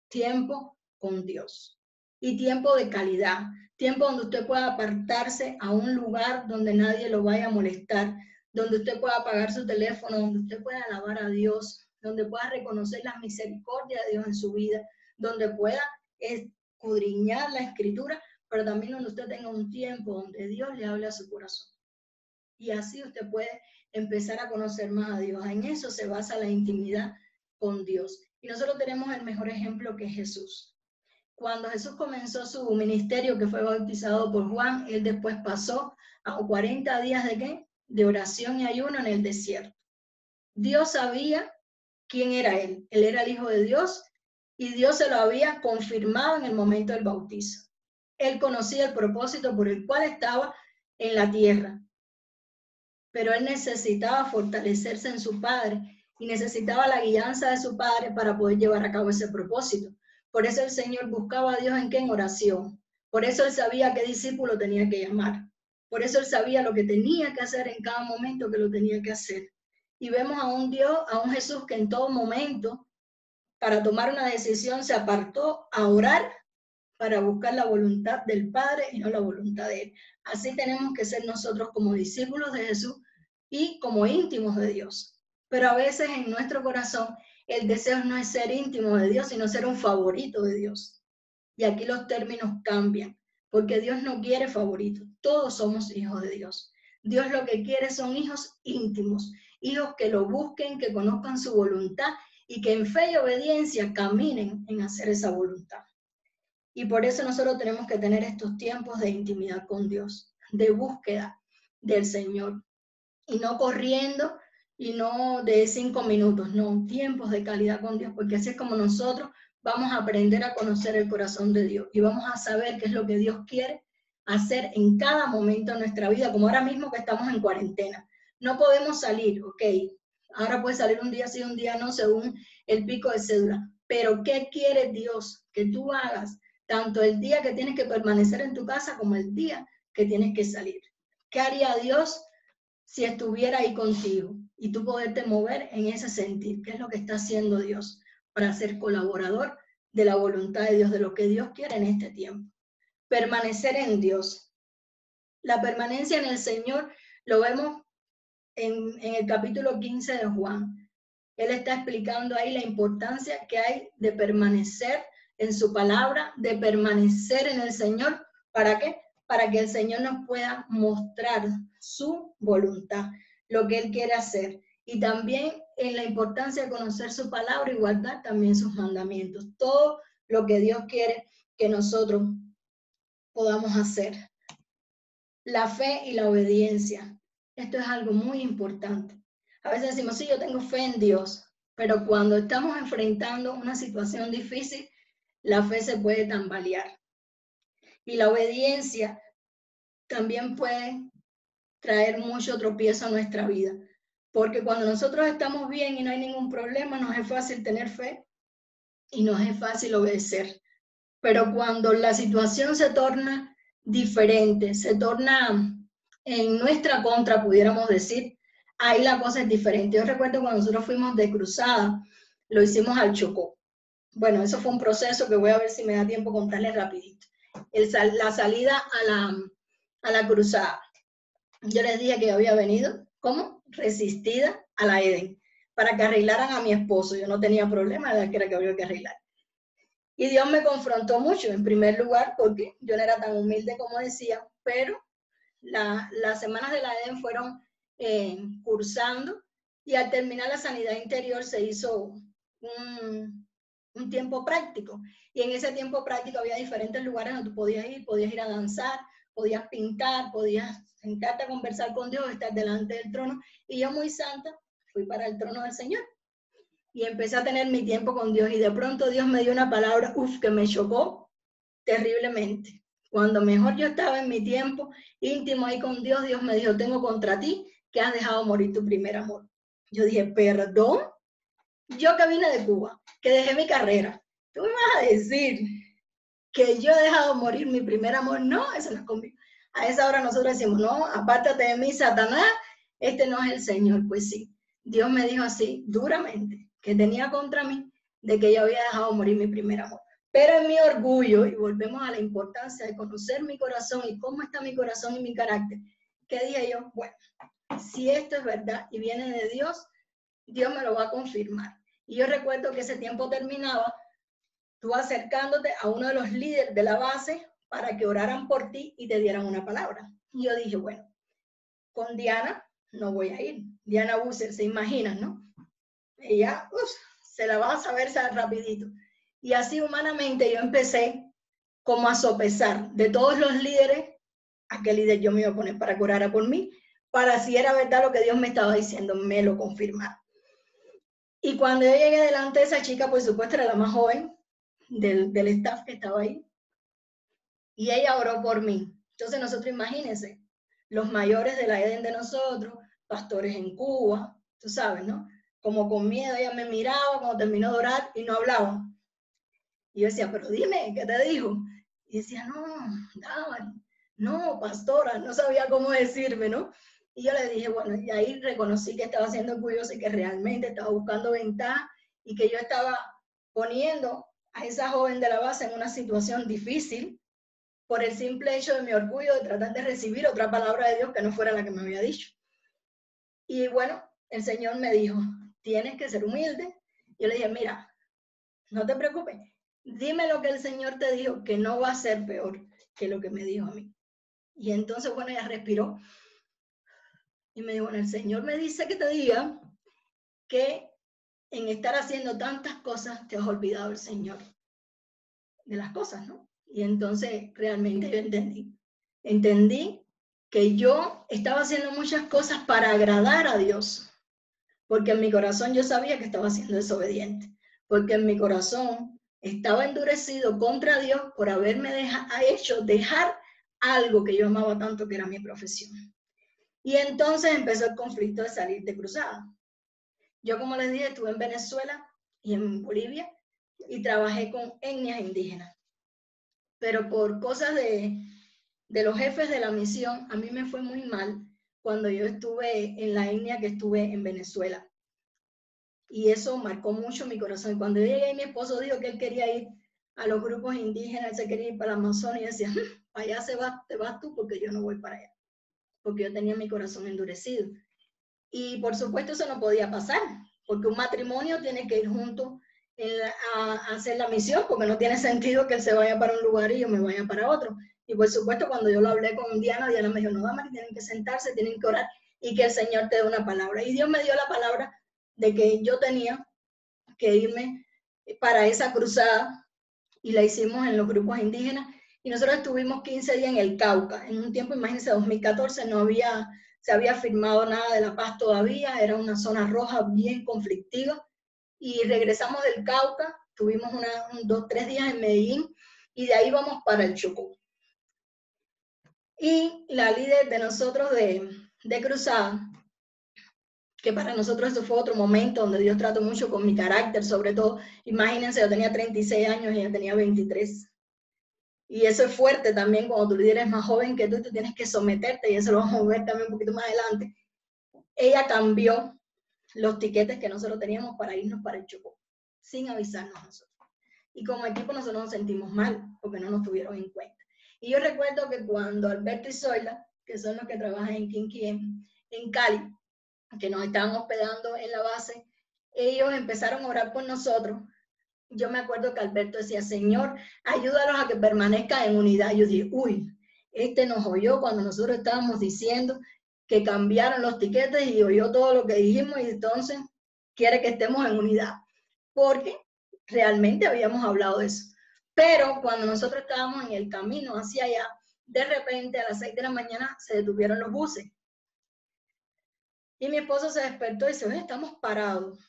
tiempo con Dios. Y tiempo de calidad. Tiempo donde usted pueda apartarse a un lugar donde nadie lo vaya a molestar, donde usted pueda apagar su teléfono, donde usted pueda alabar a Dios, donde pueda reconocer la misericordia de Dios en su vida, donde pueda escudriñar la Escritura, pero también donde usted tenga un tiempo donde Dios le hable a su corazón. Y así usted puede empezar a conocer más a Dios. En eso se basa la intimidad con Dios. Y nosotros tenemos el mejor ejemplo, que es Jesús. Cuando Jesús comenzó su ministerio, que fue bautizado por Juan, él después pasó a 40 días de ¿qué? De oración y ayuno en el desierto. Dios sabía quién era él. Él era el Hijo de Dios y Dios se lo había confirmado en el momento del bautizo. Él conocía el propósito por el cual estaba en la tierra, pero él necesitaba fortalecerse en su Padre y necesitaba la guianza de su Padre para poder llevar a cabo ese propósito. Por eso el Señor buscaba a Dios ¿en qué? En oración. Por eso él sabía qué discípulo tenía que llamar. Por eso él sabía lo que tenía que hacer en cada momento que lo tenía que hacer. Y vemos a un Dios, a un Jesús que en todo momento, para tomar una decisión, se apartó a orar para buscar la voluntad del Padre y no la voluntad de Él. Así tenemos que ser nosotros como discípulos de Jesús y como íntimos de Dios. Pero a veces en nuestro corazón el deseo no es ser íntimo de Dios, sino ser un favorito de Dios. Y aquí los términos cambian, porque Dios no quiere favoritos. Todos somos hijos de Dios. Dios lo que quiere son hijos íntimos, hijos que lo busquen, que conozcan su voluntad y que en fe y obediencia caminen en hacer esa voluntad. Y por eso nosotros tenemos que tener estos tiempos de intimidad con Dios, de búsqueda del Señor. Y no corriendo y no de 5 minutos, no, tiempos de calidad con Dios, porque así es como nosotros vamos a aprender a conocer el corazón de Dios y vamos a saber qué es lo que Dios quiere hacer en cada momento de nuestra vida, como ahora mismo que estamos en cuarentena. No podemos salir, ok, ahora puede salir un día sí, un día no, según el pico de cédula, pero ¿qué quiere Dios que tú hagas? Tanto el día que tienes que permanecer en tu casa como el día que tienes que salir. ¿Qué haría Dios si estuviera ahí contigo y tú poderte mover en ese sentir? ¿Qué es lo que está haciendo Dios para ser colaborador de la voluntad de Dios, de lo que Dios quiere en este tiempo? Permanecer en Dios. La permanencia en el Señor lo vemos en el capítulo 15 de Juan. Él está explicando ahí la importancia que hay de permanecer en su palabra, de permanecer en el Señor. ¿Para qué? Para que el Señor nos pueda mostrar su voluntad, lo que Él quiere hacer. Y también en la importancia de conocer su palabra y guardar también sus mandamientos. Todo lo que Dios quiere que nosotros podamos hacer. La fe y la obediencia. Esto es algo muy importante. A veces decimos, sí, yo tengo fe en Dios, pero cuando estamos enfrentando una situación difícil, la fe se puede tambalear. Y la obediencia también puede traer mucho tropiezo a nuestra vida. Porque cuando nosotros estamos bien y no hay ningún problema, nos es fácil tener fe y nos es fácil obedecer. Pero cuando la situación se torna diferente, se torna en nuestra contra, pudiéramos decir, ahí la cosa es diferente. Yo recuerdo cuando nosotros fuimos de cruzada, lo hicimos al Chocó. Bueno, eso fue un proceso que voy a ver si me da tiempo contarles rapidito. La salida a la cruzada. Yo les dije que yo había venido, ¿cómo? Resistida a la Eden, para que arreglaran a mi esposo. Yo no tenía problema, de que era que había que arreglar. Y Dios me confrontó mucho, en primer lugar, porque yo no era tan humilde como decía, pero las semanas de la Eden fueron cursando, y al terminar la sanidad interior se hizo un tiempo práctico. Y en ese tiempo práctico había diferentes lugares donde tú podías ir a danzar, podías pintar, podías sentarte a conversar con Dios, estar delante del trono. Y yo, muy santa, fui para el trono del Señor. Y empecé a tener mi tiempo con Dios, y de pronto Dios me dio una palabra, que me chocó terriblemente. Cuando mejor yo estaba en mi tiempo íntimo ahí con Dios, Dios me dijo, tengo contra ti que has dejado morir tu primer amor. Yo dije, ¿perdón? Yo que vine de Cuba, que dejé mi carrera, ¿tú me vas a decir que yo he dejado morir mi primer amor? No, eso no es conmigo. A esa hora nosotros decimos, no, apártate de mí, Satanás, este no es el Señor. Pues sí, Dios me dijo así, duramente, que tenía contra mí, de que yo había dejado morir mi primer amor. Pero en mi orgullo, y volvemos a la importancia de conocer mi corazón y cómo está mi corazón y mi carácter, que dije yo, bueno, si esto es verdad y viene de Dios, Dios me lo va a confirmar. Y yo recuerdo que ese tiempo terminaba, tú acercándote a uno de los líderes de la base para que oraran por ti y te dieran una palabra. Y yo dije, bueno, con Diana no voy a ir. Diana Busser, se imaginan, ¿no? Ella se la va a saber rapidito. Y así humanamente yo empecé como a sopesar de todos los líderes, a qué líder yo me iba a poner para que orara por mí, para si era verdad lo que Dios me estaba diciendo, me lo confirmara. Y cuando yo llegué delante de esa chica, por supuesto era la más joven del staff que estaba ahí, y ella oró por mí. Entonces nosotros, imagínense, los mayores de la Eden de nosotros, pastores en Cuba, tú sabes, ¿no? Como con miedo, ella me miraba cuando terminó de orar y no hablaba. Y yo decía, pero dime, ¿qué te dijo? Y decía, no, Dávali, no, pastora, no sabía cómo decirme, ¿no? Y yo le dije, bueno, y ahí reconocí que estaba siendo orgullosa y que realmente estaba buscando ventaja y que yo estaba poniendo a esa joven de la base en una situación difícil por el simple hecho de mi orgullo de tratar de recibir otra palabra de Dios que no fuera la que me había dicho. Y bueno, el Señor me dijo, tienes que ser humilde. Yo le dije, mira, no te preocupes, dime lo que el Señor te dijo, que no va a ser peor que lo que me dijo a mí. Y entonces, bueno, ella respiró y me dijo, bueno, el Señor me dice que te diga que en estar haciendo tantas cosas te has olvidado el Señor de las cosas, ¿no? Y entonces realmente yo entendí que yo estaba haciendo muchas cosas para agradar a Dios, porque en mi corazón yo sabía que estaba siendo desobediente, porque en mi corazón estaba endurecido contra Dios por haberme hecho dejar algo que yo amaba tanto, que era mi profesión. Y entonces empezó el conflicto de salir de cruzada. Yo, como les dije, estuve en Venezuela y en Bolivia y trabajé con etnias indígenas. Pero por cosas de los jefes de la misión, a mí me fue muy mal cuando yo estuve en la etnia que estuve en Venezuela. Y eso marcó mucho mi corazón. Y cuando yo llegué, mi esposo dijo que él quería ir a los grupos indígenas, él se quería ir para la Amazonia, y yo decía, para allá te vas tú, porque yo no voy para allá. Porque yo tenía mi corazón endurecido. Y por supuesto eso no podía pasar, porque un matrimonio tiene que ir juntos a hacer la misión, porque no tiene sentido que él se vaya para un lugar y yo me vaya para otro. Y por supuesto cuando yo lo hablé con Diana, Diana me dijo, no, Damaris, tienen que sentarse, tienen que orar y que el Señor te dé una palabra. Y Dios me dio la palabra de que yo tenía que irme para esa cruzada, y la hicimos en los grupos indígenas, y nosotros estuvimos 15 días en el Cauca. En un tiempo, imagínense, 2014, no se había firmado nada de la paz todavía, era una zona roja bien conflictiva, y regresamos del Cauca, tuvimos 2-3 días en Medellín, y de ahí vamos para el Chocó. Y la líder de nosotros de cruzada, que para nosotros eso fue otro momento donde Dios trató mucho con mi carácter, sobre todo, imagínense, yo tenía 36 años y ella tenía 23. Y eso es fuerte también cuando tu líder es más joven que tú tienes que someterte, y eso lo vamos a ver también un poquito más adelante. Ella cambió los tiquetes que nosotros teníamos para irnos para el Chocó, sin avisarnos a nosotros. Y como equipo nosotros nos sentimos mal, porque no nos tuvieron en cuenta. Y yo recuerdo que cuando Alberto y Zoila, que son los que trabajan en Kinky en Cali, que nos estaban hospedando en la base, ellos empezaron a orar por nosotros. Yo me acuerdo que Alberto decía, Señor, ayúdalos a que permanezcan en unidad. Yo dije, uy, este nos oyó cuando nosotros estábamos diciendo que cambiaron los tiquetes y oyó todo lo que dijimos y entonces quiere que estemos en unidad. Porque realmente habíamos hablado de eso. Pero cuando nosotros estábamos en el camino hacia allá, de repente a las 6 de la mañana se detuvieron los buses. Y mi esposo se despertó y dice, oye, estamos parados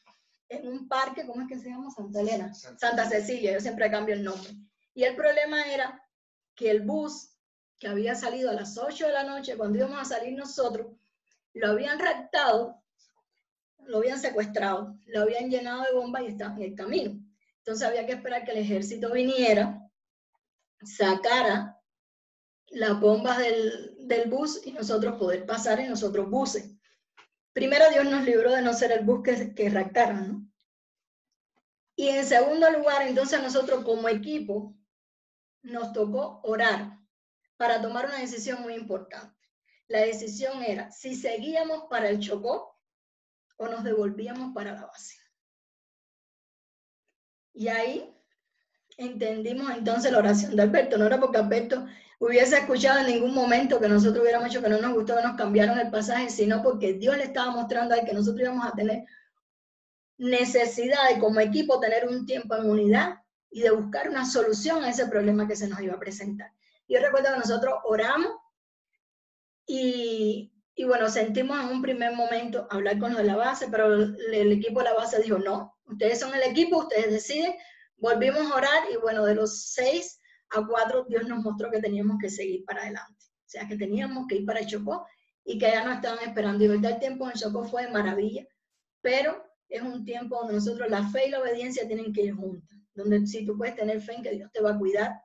en un parque, ¿cómo es que se llama? Santa Elena, Santa Cecilia, yo siempre cambio el nombre. Y el problema era que el bus que había salido a las 8 de la noche, cuando íbamos a salir nosotros, lo habían raptado, lo habían secuestrado, lo habían llenado de bombas y estaba en el camino. Entonces había que esperar que el ejército viniera, sacara las bombas del bus y nosotros poder pasar en los otros buses. Primero Dios nos libró de no ser el bus que raptaron, ¿no? Y en segundo lugar, entonces nosotros como equipo nos tocó orar para tomar una decisión muy importante. La decisión era si seguíamos para el Chocó o nos devolvíamos para la base. Y ahí entendimos entonces la oración de Alberto. No era porque Alberto hubiese escuchado en ningún momento que nosotros hubiéramos hecho que no nos gustó, que nos cambiaron el pasaje, sino porque Dios le estaba mostrando a él que nosotros íbamos a tener necesidad de como equipo tener un tiempo en unidad y de buscar una solución a ese problema que se nos iba a presentar. Yo recuerdo que nosotros oramos y bueno, sentimos en un primer momento hablar con los de la base, pero el equipo de la base dijo, no, ustedes son el equipo, ustedes deciden. Volvimos a orar y bueno, de los 6 a 4 Dios nos mostró que teníamos que seguir para adelante. O sea, que teníamos que ir para Chocó y que allá nos estaban esperando. Y verdad, el tiempo en Chocó fue de maravilla, pero es un tiempo donde nosotros la fe y la obediencia tienen que ir juntas. Donde sí tú puedes tener fe en que Dios te va a cuidar,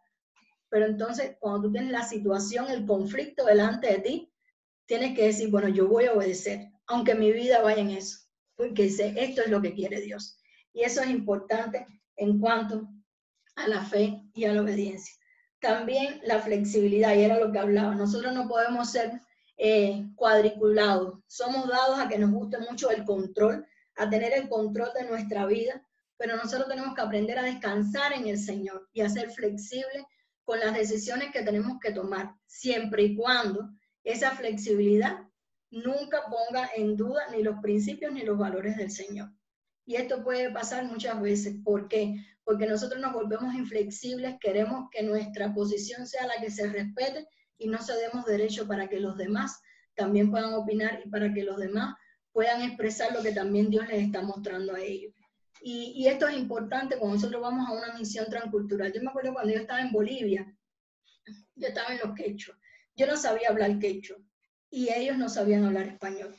pero entonces cuando tú tienes la situación, el conflicto delante de ti, tienes que decir, bueno, yo voy a obedecer, aunque mi vida vaya en eso, porque sé, esto es lo que quiere Dios. Y eso es importante en cuanto a la fe y a la obediencia. También la flexibilidad, y era lo que hablaba. Nosotros no podemos ser cuadriculados. Somos dados a que nos guste mucho el control, a tener el control de nuestra vida, pero nosotros tenemos que aprender a descansar en el Señor y a ser flexibles con las decisiones que tenemos que tomar, siempre y cuando esa flexibilidad nunca ponga en duda ni los principios ni los valores del Señor. Y esto puede pasar muchas veces. ¿Por qué? Porque nosotros nos volvemos inflexibles, queremos que nuestra posición sea la que se respete y no cedemos derecho para que los demás también puedan opinar y para que los demás puedan expresar lo que también Dios les está mostrando a ellos. Y esto es importante cuando nosotros vamos a una misión transcultural. Yo me acuerdo cuando yo estaba en Bolivia, yo estaba en los quechua. Yo no sabía hablar quechua y ellos no sabían hablar español,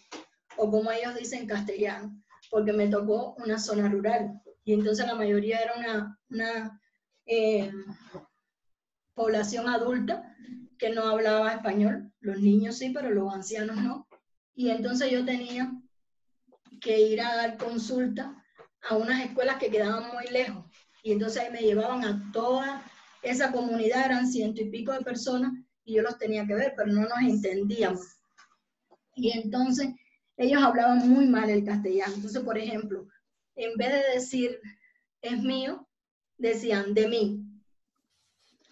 o como ellos dicen castellano, porque me tocó una zona rural y entonces la mayoría era una población adulta que no hablaba español. Los niños sí, pero los ancianos no. Y entonces yo tenía que ir a dar consulta a unas escuelas que quedaban muy lejos y entonces ahí me llevaban a toda esa comunidad, eran 100 y pico de personas y yo los tenía que ver, pero no nos entendíamos. Y entonces ellos hablaban muy mal el castellano. Entonces, por ejemplo, en vez de decir es mío, decían de mí.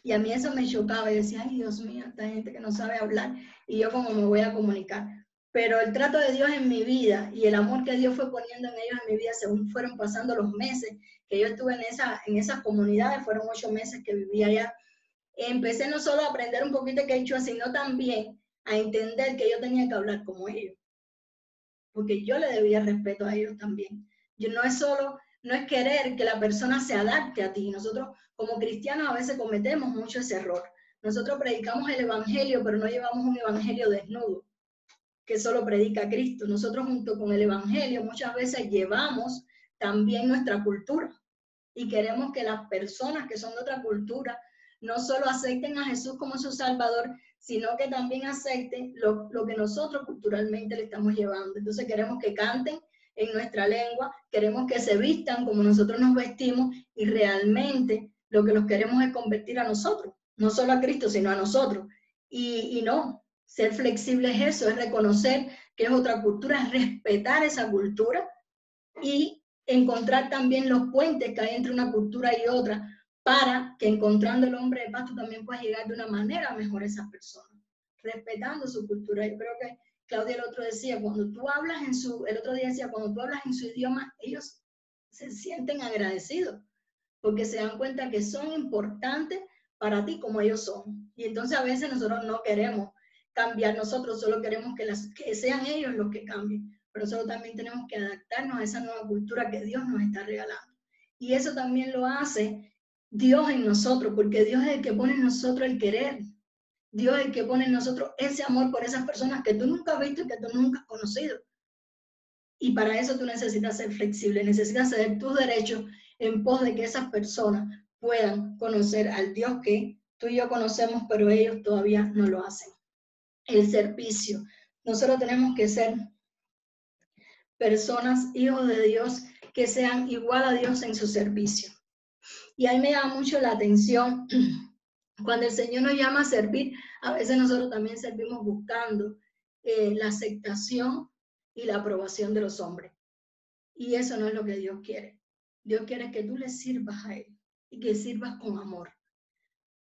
Y a mí eso me chocaba y decía, ay Dios mío, esta gente que no sabe hablar y yo cómo me voy a comunicar. Pero el trato de Dios en mi vida y el amor que Dios fue poniendo en ellos en mi vida según fueron pasando los meses que yo estuve en esas comunidades, fueron 8 meses que vivía allá, empecé no solo a aprender un poquito de quechua, sino también a entender que yo tenía que hablar como ellos, porque yo le debía respeto a ellos también. Yo no es querer que la persona se adapte a ti. Nosotros como cristianos a veces cometemos mucho ese error. Nosotros predicamos el evangelio, pero no llevamos un evangelio desnudo, que solo predica a Cristo. Nosotros junto con el Evangelio muchas veces llevamos también nuestra cultura y queremos que las personas que son de otra cultura no solo acepten a Jesús como su Salvador, sino que también acepten lo que nosotros culturalmente le estamos llevando. Entonces queremos que canten en nuestra lengua, queremos que se vistan como nosotros nos vestimos y realmente lo que los queremos es convertir a nosotros, no solo a Cristo, sino a nosotros. Y no, ser flexible es eso, es reconocer que es otra cultura, es respetar esa cultura y encontrar también los puentes que hay entre una cultura y otra para que encontrando el hombre de paz tú también puedas llegar de una manera mejor a esas personas, respetando su cultura. Yo creo que Claudia el otro decía, cuando tú hablas el otro día decía, cuando tú hablas en su idioma, ellos se sienten agradecidos, porque se dan cuenta que son importantes para ti como ellos son. Y entonces a veces nosotros no queremos cambiar, nosotros solo queremos que sean ellos los que cambien, pero nosotros también tenemos que adaptarnos a esa nueva cultura que Dios nos está regalando. Y eso también lo hace Dios en nosotros, porque Dios es el que pone en nosotros el querer. Dios es el que pone en nosotros ese amor por esas personas que tú nunca has visto y que tú nunca has conocido. Y para eso tú necesitas ser flexible, necesitas ceder tus derechos en pos de que esas personas puedan conocer al Dios que tú y yo conocemos, pero ellos todavía no lo hacen. El servicio. Nosotros tenemos que ser personas, hijos de Dios, que sean igual a Dios en su servicio. Y ahí me llama mucho la atención, cuando el Señor nos llama a servir, a veces nosotros también servimos buscando la aceptación y la aprobación de los hombres. Y eso no es lo que Dios quiere. Dios quiere que tú le sirvas a Él y que sirvas con amor,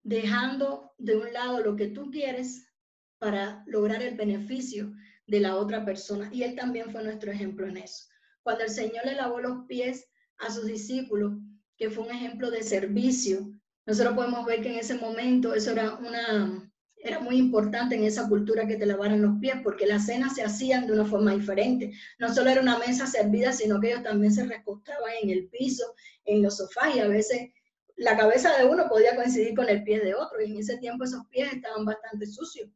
dejando de un lado lo que tú quieres para lograr el beneficio de la otra persona. Y Él también fue nuestro ejemplo en eso. Cuando el Señor le lavó los pies a sus discípulos, que fue un ejemplo de servicio, nosotros podemos ver que en ese momento eso era muy importante en esa cultura que te lavaran los pies, porque las cenas se hacían de una forma diferente. No solo era una mesa servida, sino que ellos también se recostaban en el piso, en los sofás, y a veces la cabeza de uno podía coincidir con el pie de otro, y en ese tiempo esos pies estaban bastante sucios,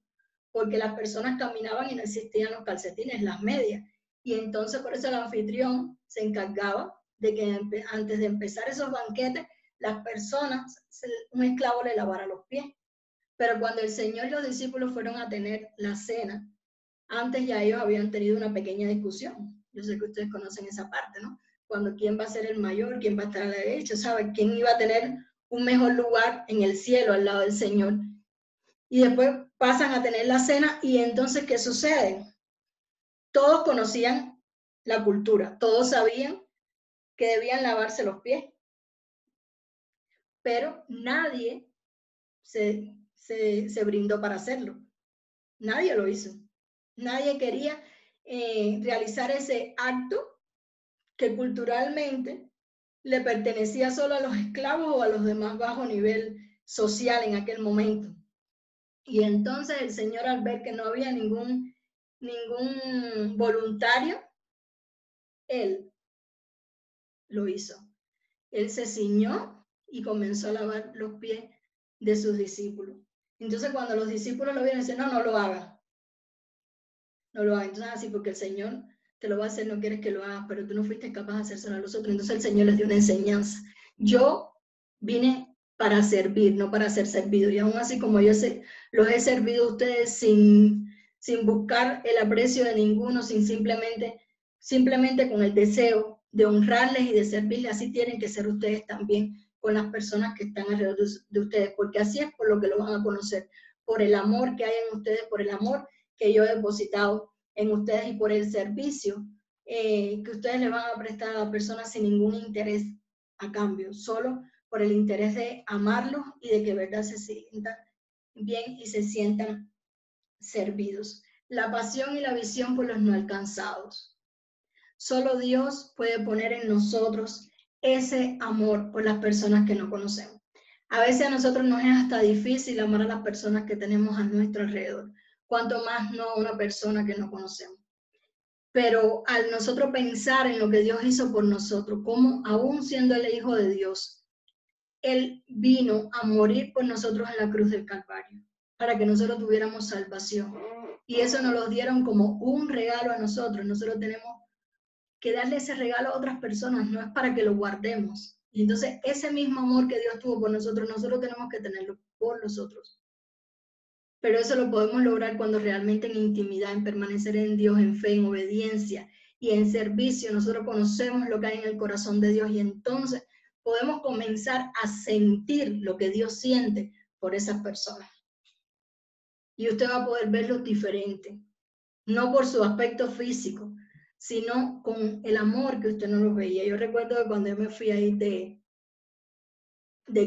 porque las personas caminaban y no existían los calcetines, las medias. Y entonces por eso el anfitrión se encargaba de que antes de empezar esos banquetes, las personas, un esclavo le lavara los pies. Pero cuando el Señor y los discípulos fueron a tener la cena, antes ya ellos habían tenido una pequeña discusión. Yo sé que ustedes conocen esa parte, ¿no? Cuando quién va a ser el mayor, quién va a estar a la derecha, ¿sabe? Quién iba a tener un mejor lugar en el cielo al lado del Señor. Y después pasan a tener la cena y entonces, ¿qué sucede? Todos conocían la cultura, todos sabían que debían lavarse los pies, pero nadie se brindó para hacerlo. Nadie lo hizo. Nadie quería realizar ese acto que culturalmente le pertenecía solo a los esclavos o a los de más bajo nivel social en aquel momento. Y entonces el Señor, al ver que no había ningún voluntario, Él lo hizo. Él se ciñó y comenzó a lavar los pies de sus discípulos. Entonces cuando los discípulos lo vieron, dicen, no lo haga. No lo haga. Entonces así, porque el Señor te lo va a hacer, no quieres que lo hagas, pero tú no fuiste capaz de hacérselo a los otros. Entonces el Señor les dio una enseñanza. Yo vine para servir, no para ser servido. Y aún así, como yo los he servido a ustedes sin buscar el aprecio de ninguno, simplemente con el deseo de honrarles y de servirles, así tienen que ser ustedes también con las personas que están alrededor de ustedes, porque así es por lo que lo van a conocer, por el amor que hay en ustedes, por el amor que yo he depositado en ustedes y por el servicio que ustedes le van a prestar a la persona sin ningún interés a cambio, solo por el interés de amarlos y de que verdad se sientan bien y se sientan servidos. La pasión y la visión por los no alcanzados. Solo Dios puede poner en nosotros ese amor por las personas que no conocemos. A veces a nosotros nos es hasta difícil amar a las personas que tenemos a nuestro alrededor, cuanto más no a una persona que no conocemos. Pero al nosotros pensar en lo que Dios hizo por nosotros, como aún siendo el Hijo de Dios, Él vino a morir por nosotros en la cruz del Calvario. para que nosotros tuviéramos salvación. Y eso nos lo dieron como un regalo a nosotros. Nosotros tenemos que darle ese regalo a otras personas, no es para que lo guardemos. Y entonces ese mismo amor que Dios tuvo por nosotros, nosotros tenemos que tenerlo por nosotros. Pero eso lo podemos lograr cuando realmente en intimidad, en permanecer en Dios, en fe, en obediencia y en servicio, nosotros conocemos lo que hay en el corazón de Dios y entonces podemos comenzar a sentir lo que Dios siente por esas personas. Y usted va a poder verlos diferentes, no por su aspecto físico, sino con el amor que usted no los veía. Yo recuerdo que cuando yo me fui ahí de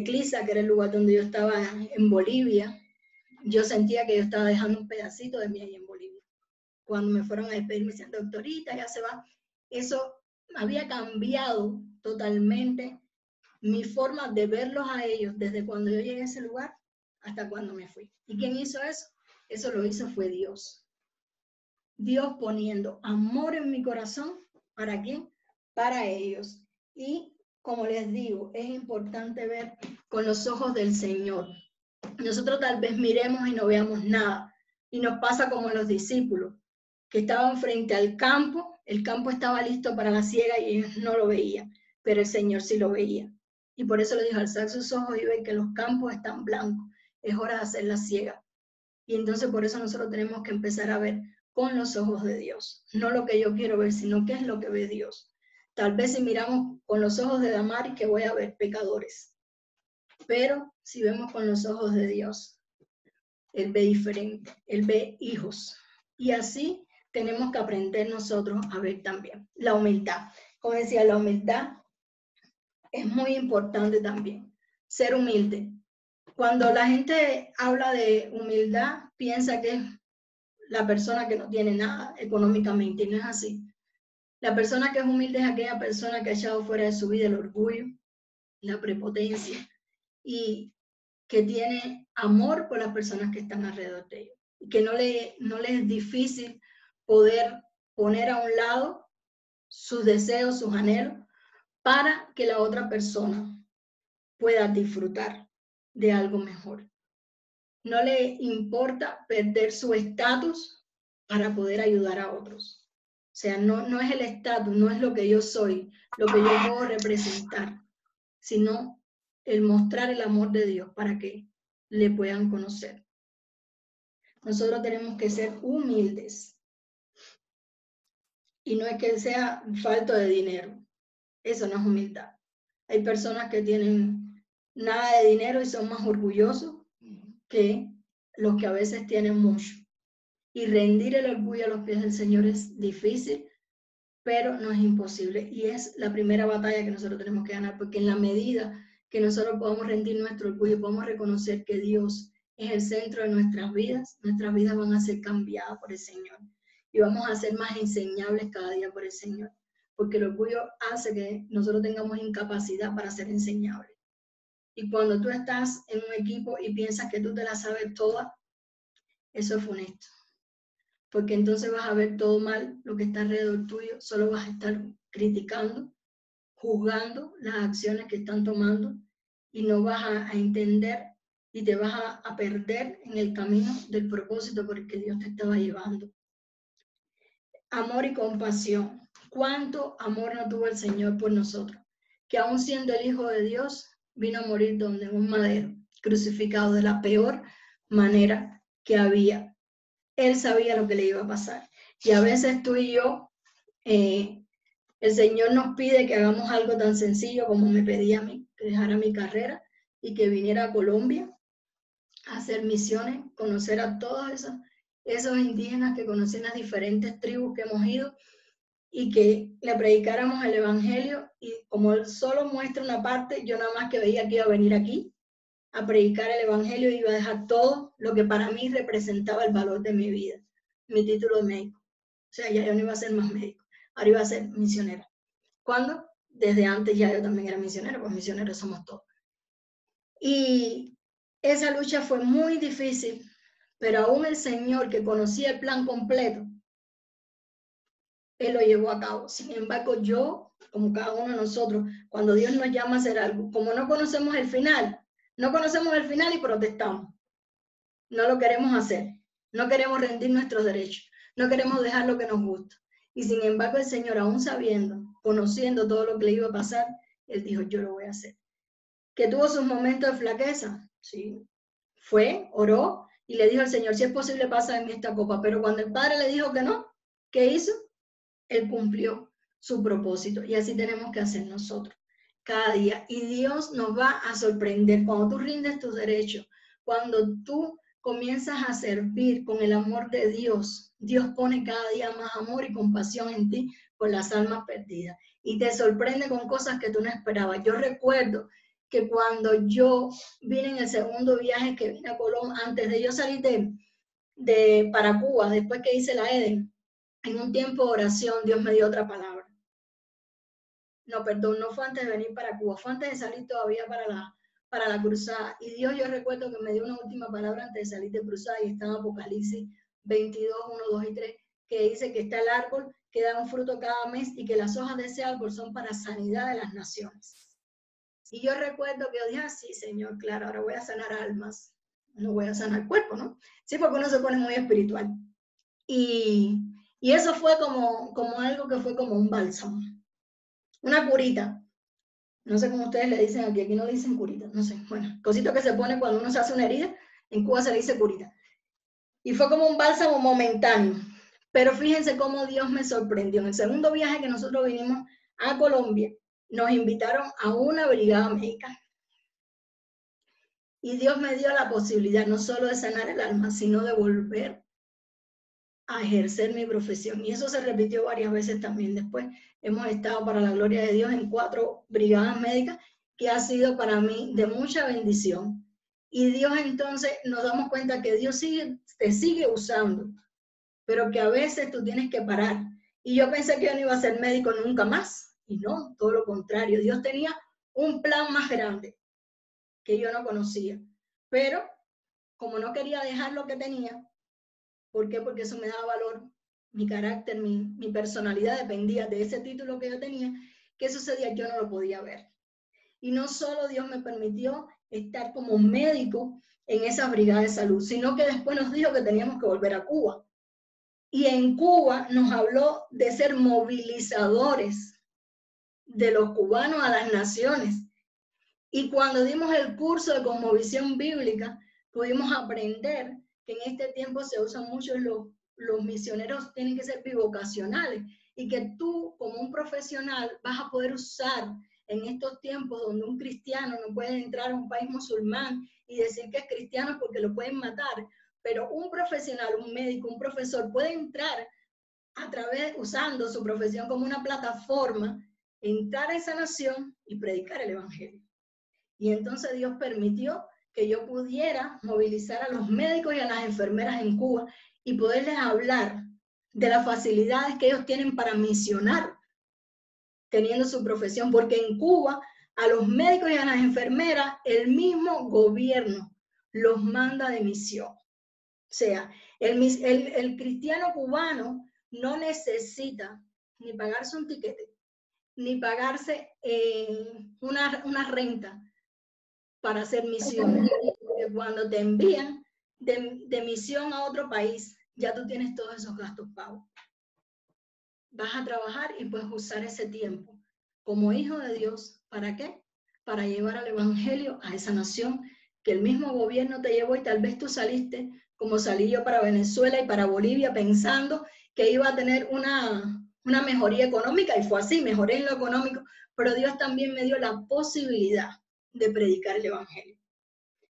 Clisa, que era el lugar donde yo estaba en Bolivia, yo sentía que yo estaba dejando un pedacito de mí ahí en Bolivia. Cuando me fueron a despedir, me decían, doctorita, ya se va. Eso había cambiado totalmente mi forma de verlos a ellos desde cuando yo llegué a ese lugar hasta cuando me fui. ¿Y quién hizo eso? Eso lo hizo fue Dios. Dios poniendo amor en mi corazón, ¿para quién? Para ellos. Y como les digo, es importante ver con los ojos del Señor. Nosotros tal vez miremos y no veamos nada. Y nos pasa como los discípulos, que estaban frente al campo, el campo estaba listo para la siega y ellos no lo veían, pero el Señor sí lo veía. Y por eso le dijo, alzad sus ojos y ven que los campos están blancos, es hora de hacer la siega. Y entonces por eso nosotros tenemos que empezar a ver con los ojos de Dios, no lo que yo quiero ver, sino qué es lo que ve Dios. Tal vez si miramos con los ojos de Damaris, que voy a ver pecadores, pero si vemos con los ojos de Dios, Él ve diferente, Él ve hijos. Y así tenemos que aprender nosotros a ver también. La humildad, como decía, la humildad es muy importante también, ser humilde. Cuando la gente habla de humildad, piensa que es la persona que no tiene nada económicamente, y no es así. La persona que es humilde es aquella persona que ha echado fuera de su vida el orgullo, la prepotencia, y que tiene amor por las personas que están alrededor de ellos, y que no le es difícil poder poner a un lado sus deseos, sus anhelos, para que la otra persona pueda disfrutar de algo mejor. No le importa perder su estatus para poder ayudar a otros. O sea, no es el estatus, no es lo que yo soy, lo que yo puedo representar, sino el mostrar el amor de Dios para que le puedan conocer. Nosotros tenemos que ser humildes. Y no es que sea falta de dinero. Eso no es humildad. Hay personas que tienen nada de dinero y son más orgullosos que los que a veces tienen mucho. Y rendir el orgullo a los pies del Señor es difícil, pero no es imposible. Y es la primera batalla que nosotros tenemos que ganar, porque en la medida que nosotros podamos rendir nuestro orgullo, podamos reconocer que Dios es el centro de nuestras vidas van a ser cambiadas por el Señor. Y vamos a ser más enseñables cada día por el Señor. Porque el orgullo hace que nosotros tengamos incapacidad para ser enseñables. Y cuando tú estás en un equipo y piensas que tú te la sabes toda, eso es funesto. Porque entonces vas a ver todo mal, lo que está alrededor tuyo, solo vas a estar criticando, juzgando las acciones que están tomando y no vas a entender y te vas a perder en el camino del propósito por el que Dios te estaba llevando. Amor y compasión. ¿Cuánto amor no tuvo el Señor por nosotros? Que aún siendo el Hijo de Dios, vino a morir donde en un madero, crucificado de la peor manera que había. Él sabía lo que le iba a pasar. Y a veces tú y yo, el Señor nos pide que hagamos algo tan sencillo como me pedía a mí, que dejara mi carrera y que viniera a Colombia a hacer misiones, conocer a todos esos indígenas que conocen las diferentes tribus que hemos ido y que le predicáramos el evangelio. Y como él solo muestra una parte, yo nada más que veía que iba a venir aquí a predicar el evangelio y iba a dejar todo lo que para mí representaba el valor de mi vida, mi título de médico. O sea, ya yo no iba a ser más médico, ahora iba a ser misionera. ¿Cuándo? Desde antes ya yo también era misionera, pues misioneros somos todos. Y esa lucha fue muy difícil, pero aún el Señor, que conocía el plan completo, Él lo llevó a cabo. Sin embargo, yo, como cada uno de nosotros, cuando Dios nos llama a hacer algo, como no conocemos el final y protestamos. no lo queremos hacer, no queremos rendir nuestros derechos, no queremos dejar lo que nos gusta. Y sin embargo el Señor, aún sabiendo, conociendo todo lo que le iba a pasar, Él dijo, yo lo voy a hacer. Que tuvo sus momentos de flaqueza, sí. Fue, oró y le dijo al Señor, si es posible pasa de mí esta copa. Pero cuando el Padre le dijo que no, ¿qué hizo? Él cumplió su propósito. Y así tenemos que hacer nosotros cada día. Y Dios nos va a sorprender cuando tú rindes tus derechos, cuando tú comienzas a servir con el amor de Dios. Dios pone cada día más amor y compasión en ti por las almas perdidas. Y te sorprende con cosas que tú no esperabas. Yo recuerdo que cuando yo vine en el segundo viaje que vine a Colón, antes de yo salir para Cuba, después que hice la Eden, en un tiempo de oración, Dios me dio otra palabra. No, perdón, no fue antes de venir para Cuba, fue antes de salir todavía para la cruzada. Y Dios, yo recuerdo que me dio una última palabra antes de salir de cruzada y está en Apocalipsis 22, 1, 2 y 3, que dice que está el árbol que da un fruto cada mes y que las hojas de ese árbol son para sanidad de las naciones. Y yo recuerdo que yo dije, sí, Señor, claro, ahora voy a sanar almas, no voy a sanar cuerpo, ¿no? Sí, porque uno se pone muy espiritual. Y eso fue como algo que fue como un bálsamo, una curita. No sé cómo ustedes le dicen aquí no le dicen curita, no sé. Bueno, cosito que se pone cuando uno se hace una herida, en Cuba se le dice curita. Y fue como un bálsamo momentáneo. Pero fíjense cómo Dios me sorprendió. En el segundo viaje que nosotros vinimos a Colombia, nos invitaron a una brigada médica. Y Dios me dio la posibilidad no solo de sanar el alma, sino de volver a ejercer mi profesión. Y eso se repitió varias veces también después. Hemos estado, para la gloria de Dios, en 4 brigadas médicas, que ha sido para mí de mucha bendición. Y Dios, entonces nos damos cuenta que Dios te sigue usando, pero que a veces tú tienes que parar. Y yo pensé que yo no iba a ser médico nunca más. Y no, todo lo contrario. Dios tenía un plan más grande que yo no conocía. Pero como no quería dejar lo que tenía, ¿por qué? Porque eso me daba valor, mi carácter, mi personalidad dependía de ese título que yo tenía. ¿Qué sucedía? Yo no lo podía ver. Y no solo Dios me permitió estar como médico en esa brigada de salud, sino que después nos dijo que teníamos que volver a Cuba. Y en Cuba nos habló de ser movilizadores de los cubanos a las naciones. Y cuando dimos el curso de cosmovisión bíblica, pudimos aprender que en este tiempo se usan mucho los misioneros, tienen que ser bivocacionales, y que tú como un profesional vas a poder usar en estos tiempos donde un cristiano no puede entrar a un país musulmán y decir que es cristiano porque lo pueden matar, pero un profesional, un médico, un profesor puede entrar usando su profesión como una plataforma, entrar a esa nación y predicar el evangelio. Y entonces Dios permitió que yo pudiera movilizar a los médicos y a las enfermeras en Cuba y poderles hablar de las facilidades que ellos tienen para misionar, teniendo su profesión, porque en Cuba a los médicos y a las enfermeras el mismo gobierno los manda de misión. O sea, el cristiano cubano no necesita ni pagarse un tiquete, ni pagarse una renta para hacer misiones. Porque cuando te envían de misión a otro país, ya tú tienes todos esos gastos pagos. Vas a trabajar y puedes usar ese tiempo como hijo de Dios. ¿Para qué? Para llevar al evangelio a esa nación que el mismo gobierno te llevó, y tal vez tú saliste como salí yo para Venezuela y para Bolivia pensando que iba a tener una mejoría económica, y fue así, mejoré en lo económico, pero Dios también me dio la posibilidad de predicar el evangelio.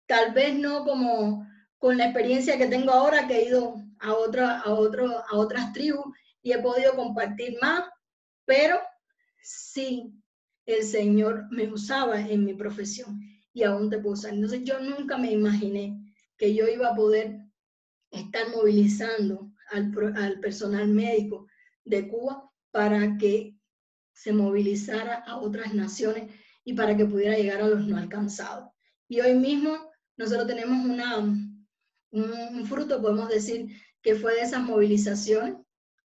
Tal vez no como con la experiencia que tengo ahora, que he ido a otras tribus y he podido compartir más, pero sí, el Señor me usaba en mi profesión y aún te puedo usar. Entonces yo nunca me imaginé que yo iba a poder estar movilizando al personal médico de Cuba para que se movilizara a otras naciones y para que pudiera llegar a los no alcanzados. Y hoy mismo nosotros tenemos un fruto, podemos decir, que fue de esas movilizaciones,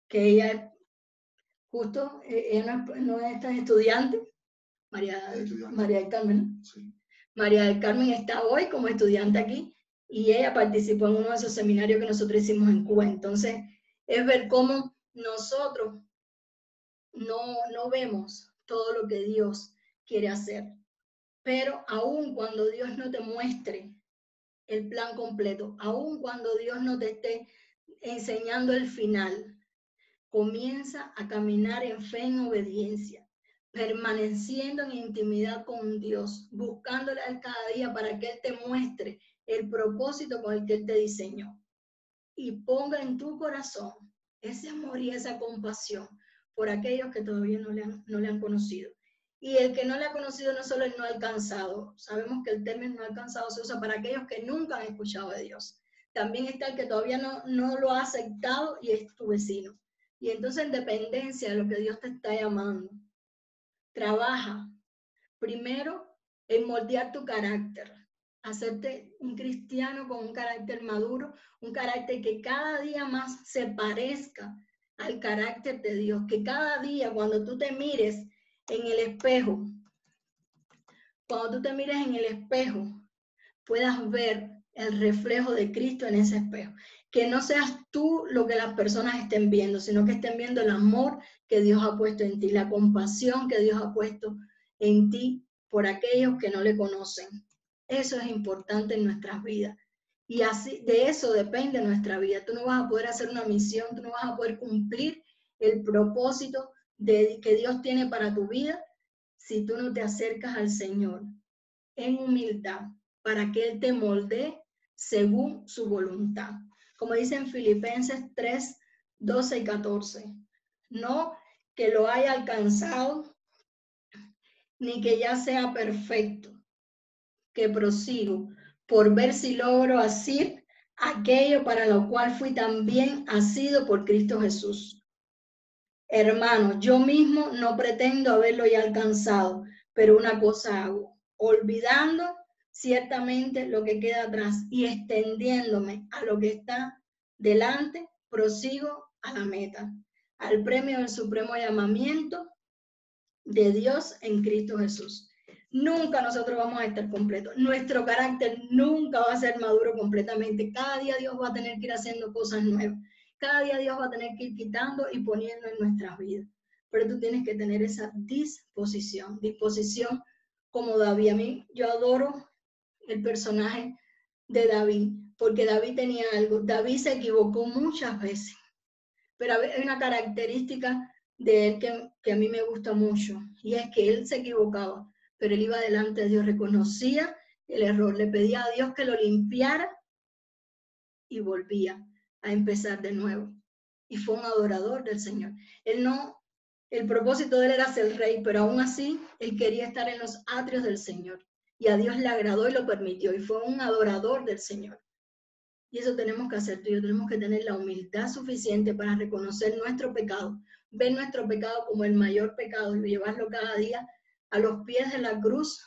que ella justo, ella no es tan estudiante, María del Carmen. Sí. María del Carmen está hoy como estudiante aquí, y ella participó en uno de esos seminarios que nosotros hicimos en Cuba. Entonces, es ver cómo nosotros no vemos todo lo que Dios quiere hacer. Pero aun cuando Dios no te muestre el plan completo, aun cuando Dios no te esté enseñando el final, comienza a caminar en fe, en obediencia, permaneciendo en intimidad con Dios, buscándole a Él cada día para que Él te muestre el propósito con el que Él te diseñó. Y ponga en tu corazón ese amor y esa compasión por aquellos que todavía no le han conocido. Y el que no le ha conocido no solo el no alcanzado, sabemos que el término no alcanzado se usa para aquellos que nunca han escuchado de Dios. También está el que todavía no lo ha aceptado y es tu vecino. Y entonces, en dependencia de lo que Dios te está llamando, trabaja primero en moldear tu carácter, hacerte un cristiano con un carácter maduro, un carácter que cada día más se parezca al carácter de Dios, que cada día cuando tú te mires en el espejo, puedas ver el reflejo de Cristo en ese espejo. Que no seas tú lo que las personas estén viendo, sino que estén viendo el amor que Dios ha puesto en ti, la compasión que Dios ha puesto en ti por aquellos que no le conocen. Eso es importante en nuestras vidas. Y así, de eso depende nuestra vida. Tú no vas a poder hacer una misión, tú no vas a poder cumplir el propósito que Dios tiene para tu vida si tú no te acercas al Señor en humildad, para que Él te moldee según su voluntad. Como dice en Filipenses 3, 12 y 14. No que lo haya alcanzado, ni que ya sea perfecto, que prosigo por ver si logro hacer aquello para lo cual fui también asido por Cristo Jesús. Hermanos, yo mismo no pretendo haberlo ya alcanzado, pero una cosa hago, olvidando ciertamente lo que queda atrás y extendiéndome a lo que está delante, prosigo a la meta, al premio del supremo llamamiento de Dios en Cristo Jesús. Nunca nosotros vamos a estar completos. Nuestro carácter nunca va a ser maduro completamente. Cada día Dios va a tener que ir haciendo cosas nuevas. Cada día Dios va a tener que ir quitando y poniendo en nuestras vidas. Pero tú tienes que tener esa disposición como David. A mí, yo adoro el personaje de David, porque David tenía algo. David se equivocó muchas veces, pero hay una característica de él que a mí me gusta mucho, y es que él se equivocaba, pero él iba delante de Dios, reconocía el error, le pedía a Dios que lo limpiara y volvía a empezar de nuevo. Y fue un adorador del Señor. El propósito de él era ser rey, pero aún así él quería estar en los atrios del Señor. Y a Dios le agradó y lo permitió, y fue un adorador del Señor. Y eso tenemos que hacer tú y yo, tenemos que tener la humildad suficiente para reconocer nuestro pecado, ver nuestro pecado como el mayor pecado y llevarlo cada día a los pies de la cruz,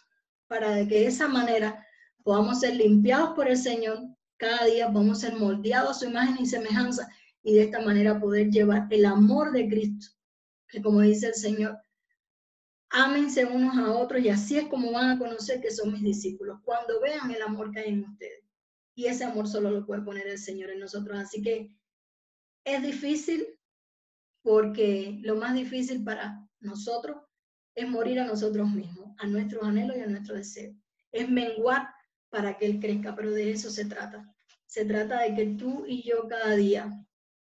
para que de esa manera podamos ser limpiados por el Señor, cada día podamos ser moldeados a su imagen y semejanza, y de esta manera poder llevar el amor de Cristo, que como dice el Señor, ámense unos a otros, y así es como van a conocer que son mis discípulos, cuando vean el amor que hay en ustedes. Y ese amor solo lo puede poner el Señor en nosotros. Así que es difícil, porque lo más difícil para nosotros es morir a nosotros mismos, a nuestros anhelos y a nuestros deseos. Es menguar para que Él crezca, pero de eso se trata. Se trata de que tú y yo cada día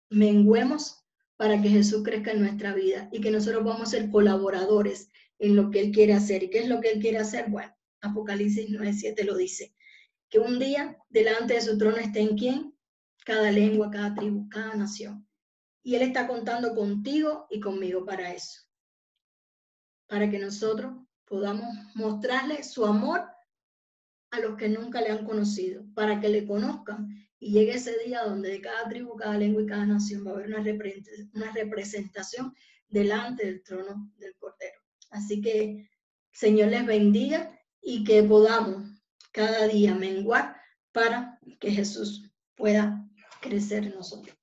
menguemos para que Jesús crezca en nuestra vida y que nosotros vamos a ser colaboradores en lo que Él quiere hacer. ¿Y qué es lo que Él quiere hacer? Bueno, Apocalipsis 9:7 lo dice. Que un día delante de su trono estén ¿quién? Cada lengua, cada tribu, cada nación. Y Él está contando contigo y conmigo para eso. Para que nosotros podamos mostrarle su amor a los que nunca le han conocido, para que le conozcan y llegue ese día donde de cada tribu, cada lengua y cada nación va a haber una representación delante del trono del Cordero. Así que Señor les bendiga y que podamos cada día menguar para que Jesús pueda crecer en nosotros.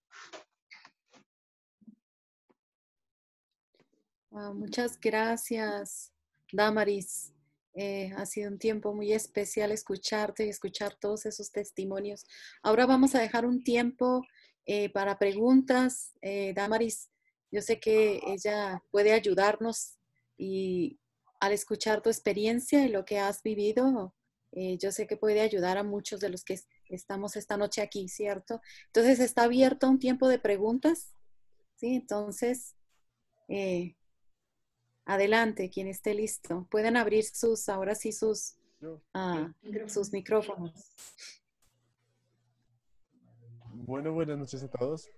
Muchas gracias, Damaris. Ha sido un tiempo muy especial escucharte y escuchar todos esos testimonios. Ahora vamos a dejar un tiempo para preguntas. Damaris, yo sé que ella puede ayudarnos y al escuchar tu experiencia y lo que has vivido, yo sé que puede ayudar a muchos de los que estamos esta noche aquí, ¿cierto? Entonces está abierto un tiempo de preguntas, ¿sí? Entonces, adelante, quien esté listo. Pueden abrir ahora sí, sus micrófonos. Bueno, buenas noches a todos.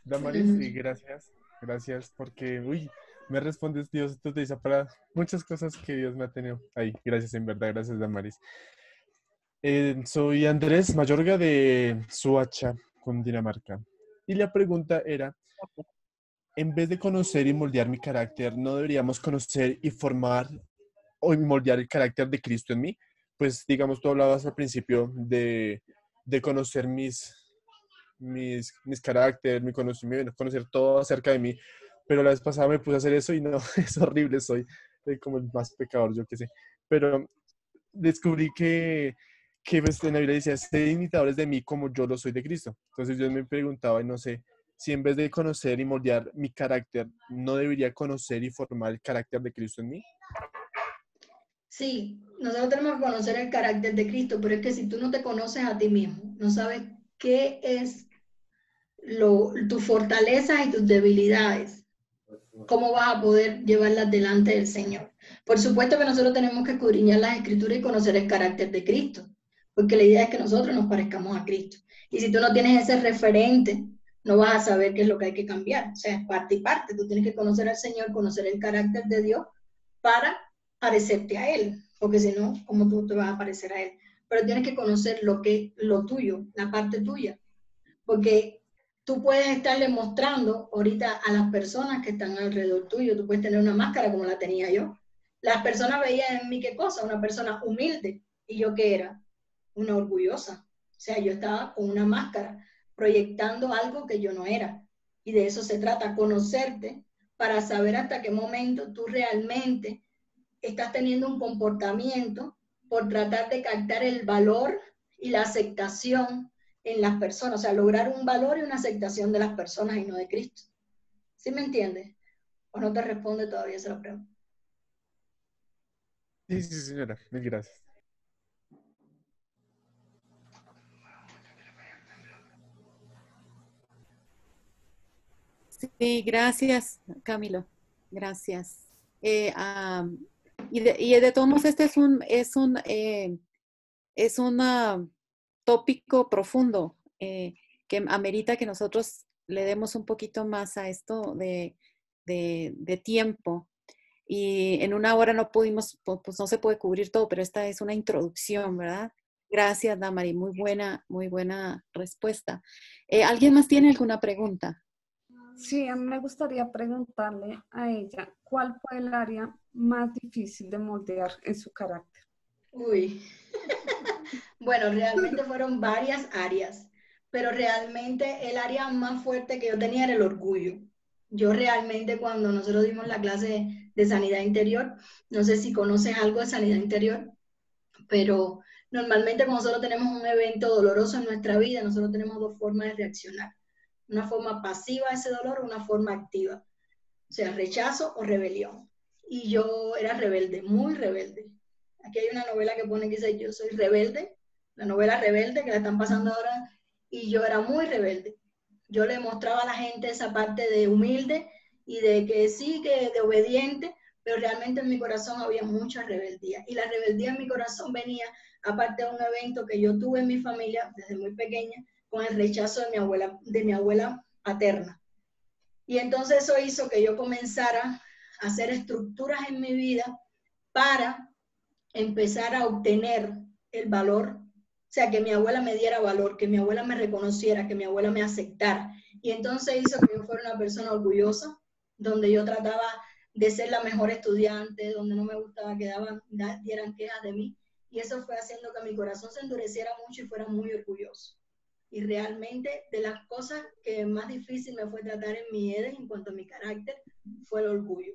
Damaris, y gracias porque, me respondes, Dios te utiliza para muchas cosas que Dios me ha tenido ahí. Gracias, en verdad, gracias, Damaris. Soy Andrés Mayorga de Suacha, Cundinamarca. Y la pregunta era, en vez de conocer y moldear mi carácter, ¿no deberíamos conocer y formar o moldear el carácter de Cristo en mí? Pues, digamos, tú hablabas al principio de conocer mis carácter, mi conocimiento, conocer todo acerca de mí, pero la vez pasada me puse a hacer eso y no, es horrible, soy como el más pecador, yo qué sé. Pero descubrí que pues, en la Biblia decía, sed imitadores de mí como yo lo soy de Cristo. Entonces yo me preguntaba, y no sé, si en vez de conocer y moldear mi carácter, ¿no debería conocer y formar el carácter de Cristo en mí? Sí, nosotros tenemos que conocer el carácter de Cristo, pero es que si tú no te conoces a ti mismo, no sabes qué es tus fortalezas y tus debilidades, ¿cómo vas a poder llevarlas delante del Señor? Por supuesto que nosotros tenemos que escudriñar las Escrituras y conocer el carácter de Cristo, porque la idea es que nosotros nos parezcamos a Cristo. Y si tú no tienes ese referente, no vas a saber qué es lo que hay que cambiar. O sea, es parte y parte. Tú tienes que conocer al Señor, conocer el carácter de Dios para parecerte a Él, porque si no, ¿cómo tú te vas a parecer a Él? Pero tienes que conocer lo tuyo, la parte tuya, porque tú puedes estarle mostrando ahorita a las personas que están alrededor tuyo, tú puedes tener una máscara como la tenía yo. Las personas veían en mí qué cosa, una persona humilde, y yo qué era, una orgullosa. O sea, yo estaba con una máscara, proyectando algo que yo no era. Y de eso se trata, conocerte para saber hasta qué momento tú realmente estás teniendo un comportamiento por tratar de captar el valor y la aceptación en las personas, o sea, lograr un valor y una aceptación de las personas y no de Cristo. ¿Sí me entiendes? ¿O no te responde todavía esa pregunta? Sí, sí, señora, mil gracias. Sí, gracias, Camilo. Gracias. Y de todos modos, este es un tópico profundo que amerita que nosotros le demos un poquito más a esto de tiempo. Y en una hora no pudimos, pues no se puede cubrir todo, pero esta es una introducción, ¿verdad? Gracias, Damari. Muy buena respuesta. ¿Alguien más tiene alguna pregunta? Sí, a mí me gustaría preguntarle a ella, ¿cuál fue el área más difícil de moldear en su carácter? Uy, bueno, realmente fueron varias áreas, pero realmente el área más fuerte que yo tenía era el orgullo. Yo realmente cuando nosotros dimos la clase de sanidad interior, no sé si conoces algo de sanidad interior, pero normalmente cuando nosotros tenemos un evento doloroso en nuestra vida, nosotros tenemos dos formas de reaccionar. Una forma pasiva a ese dolor o una forma activa. O sea, rechazo o rebelión. Y yo era rebelde, muy rebelde. Aquí hay una novela que pone que dice Yo soy rebelde, la novela Rebelde que la están pasando ahora, y yo era muy rebelde. Yo le mostraba a la gente esa parte de humilde y de que sí, que de obediente, pero realmente en mi corazón había mucha rebeldía. Y la rebeldía en mi corazón venía, aparte de un evento que yo tuve en mi familia desde muy pequeña, con el rechazo de mi abuela paterna. Y entonces eso hizo que yo comenzara a hacer estructuras en mi vida para empezar a obtener el valor. O sea, que mi abuela me diera valor, que mi abuela me reconociera, que mi abuela me aceptara. Y entonces hizo que yo fuera una persona orgullosa, donde yo trataba de ser la mejor estudiante, donde no me gustaba que dieran quejas de mí. Y eso fue haciendo que mi corazón se endureciera mucho y fuera muy orgulloso. Y realmente de las cosas que más difícil me fue tratar en mi Eden en cuanto a mi carácter fue el orgullo.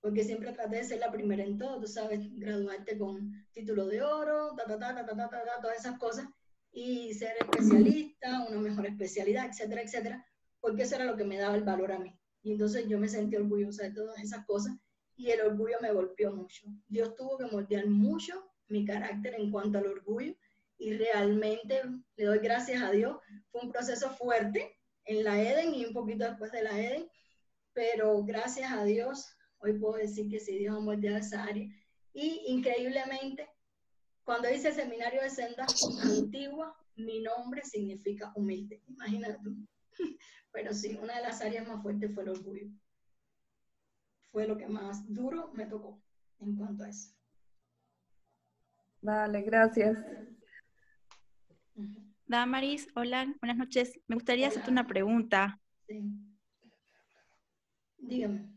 porque siempre traté de ser la primera en todo, tú sabes, graduarte con título de oro, todas esas cosas, y ser especialista, una mejor especialidad, etcétera, etcétera, porque eso era lo que me daba el valor a mí. Y entonces yo me sentí orgullosa de todas esas cosas, y el orgullo me golpeó mucho. Dios tuvo que moldear mucho mi carácter en cuanto al orgullo, y realmente le doy gracias a Dios. Fue un proceso fuerte en la Eden y un poquito después de la Eden, pero gracias a Dios, hoy puedo decir que sí, Dios ha moldeado esa área. Y increíblemente, cuando hice el seminario de sendas antiguas, mi nombre significa humilde. Imagínate tú. Pero sí, una de las áreas más fuertes fue el orgullo. Fue lo que más duro me tocó en cuanto a eso. Vale, gracias. Damaris, hola, buenas noches. Me gustaría hacerte una pregunta. Sí. Dígame.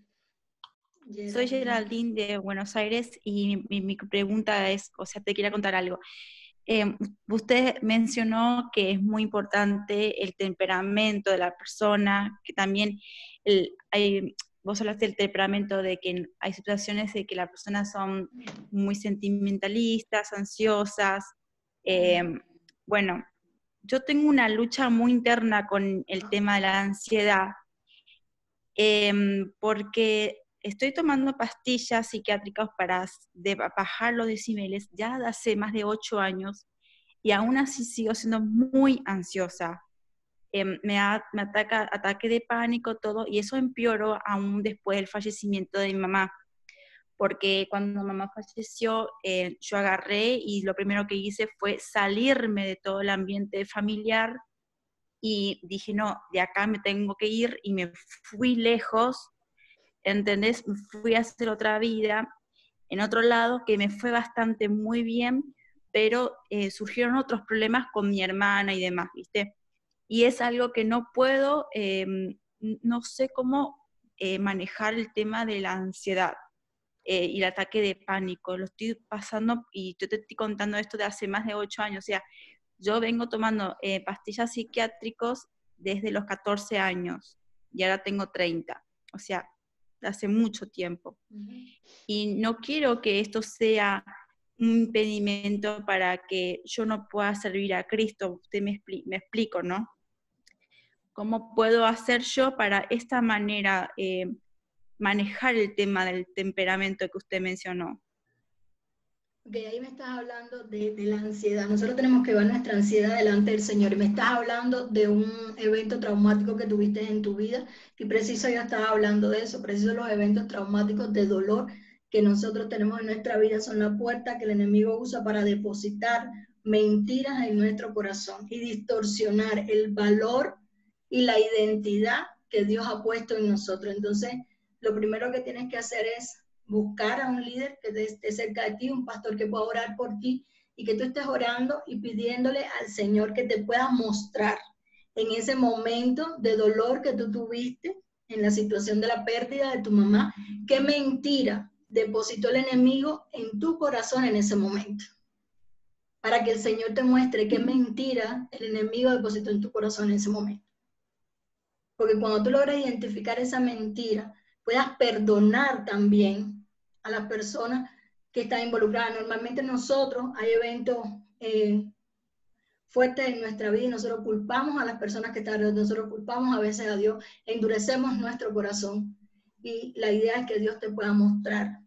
Soy Geraldine de Buenos Aires y mi pregunta es, o sea, te quería contar algo. Usted mencionó que es muy importante el temperamento de la persona, que también vos hablaste del temperamento de que hay situaciones de que las personas son muy sentimentalistas, ansiosas. Bueno, yo tengo una lucha muy interna con el tema de la ansiedad, porque estoy tomando pastillas psiquiátricas para bajar los decibeles ya de hace más de 8 años y aún así sigo siendo muy ansiosa. Me ataca ataque de pánico, todo, y eso empeoró aún después del fallecimiento de mi mamá. Porque cuando mamá falleció, yo agarré y lo primero que hice fue salirme de todo el ambiente familiar y dije, no, de acá me tengo que ir, y me fui lejos, ¿entendés? Fui a hacer otra vida en otro lado, que me fue bastante muy bien, pero surgieron otros problemas con mi hermana y demás, ¿viste? Y es algo que no puedo, no sé cómo manejar el tema de la ansiedad y el ataque de pánico. Lo estoy pasando, y yo te estoy contando esto de hace más de 8 años, o sea, yo vengo tomando pastillas psiquiátricos desde los 14 años y ahora tengo 30, o sea, hace mucho tiempo. Y no quiero que esto sea un impedimento para que yo no pueda servir a Cristo. Usted me explico, ¿no? ¿Cómo puedo hacer yo para esta manera manejar el tema del temperamento que usted mencionó? Ok, ahí me estás hablando de la ansiedad. Nosotros tenemos que llevar nuestra ansiedad delante del Señor. Me estás hablando de un evento traumático que tuviste en tu vida, y preciso yo estaba hablando de eso. Preciso los eventos traumáticos de dolor que nosotros tenemos en nuestra vida son la puerta que el enemigo usa para depositar mentiras en nuestro corazón y distorsionar el valor y la identidad que Dios ha puesto en nosotros. Entonces, lo primero que tienes que hacer es buscar a un líder que esté cerca de ti, un pastor que pueda orar por ti, y que tú estés orando y pidiéndole al Señor que te pueda mostrar en ese momento de dolor que tú tuviste, en la situación de la pérdida de tu mamá, qué mentira depositó el enemigo en tu corazón en ese momento, para que el Señor te muestre qué mentira el enemigo depositó en tu corazón en ese momento. Porque cuando tú logras identificar esa mentira, puedas perdonar también a las personas que están involucradas. Normalmente nosotros hay eventos fuertes en nuestra vida y nosotros culpamos a las personas que están alrededor, nosotros culpamos a veces a Dios, endurecemos nuestro corazón, y la idea es que Dios te pueda mostrar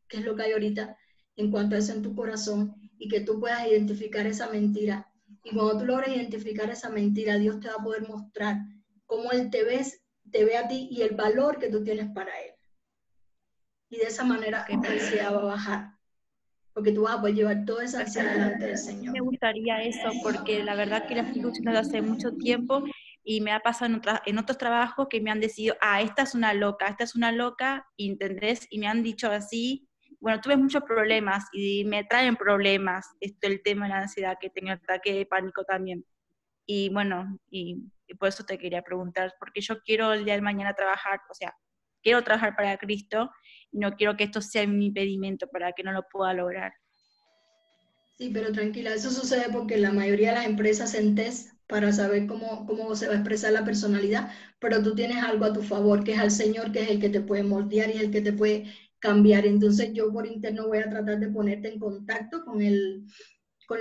qué es lo que hay ahorita en cuanto a eso en tu corazón, y que tú puedas identificar esa mentira. Y cuando tú logres identificar esa mentira, Dios te va a poder mostrar cómo Él te ve a ti y el valor que tú tienes para Él. Y de esa manera la ansiedad va a bajar, porque tú vas a poder llevar toda esa ansiedad delante del Señor. Me gustaría eso, porque la verdad que la estoy luchando desde hace mucho tiempo, y me ha pasado en otros trabajos que me han decidido, esta es una loca, ¿entendés? Y me han dicho así. Bueno, tuve muchos problemas y me traen problemas el tema de la ansiedad, que tengo ataque de pánico también. Y bueno, y por eso te quería preguntar, porque yo quiero el día de mañana trabajar, o sea, quiero trabajar para Cristo, y no quiero que esto sea un impedimento para que no lo pueda lograr. Sí, pero tranquila, eso sucede porque la mayoría de las empresas hacen test para saber cómo se va a expresar la personalidad, pero tú tienes algo a tu favor, que es al Señor, que es el que te puede moldear y el que te puede cambiar. Entonces yo por interno voy a tratar de ponerte en contacto con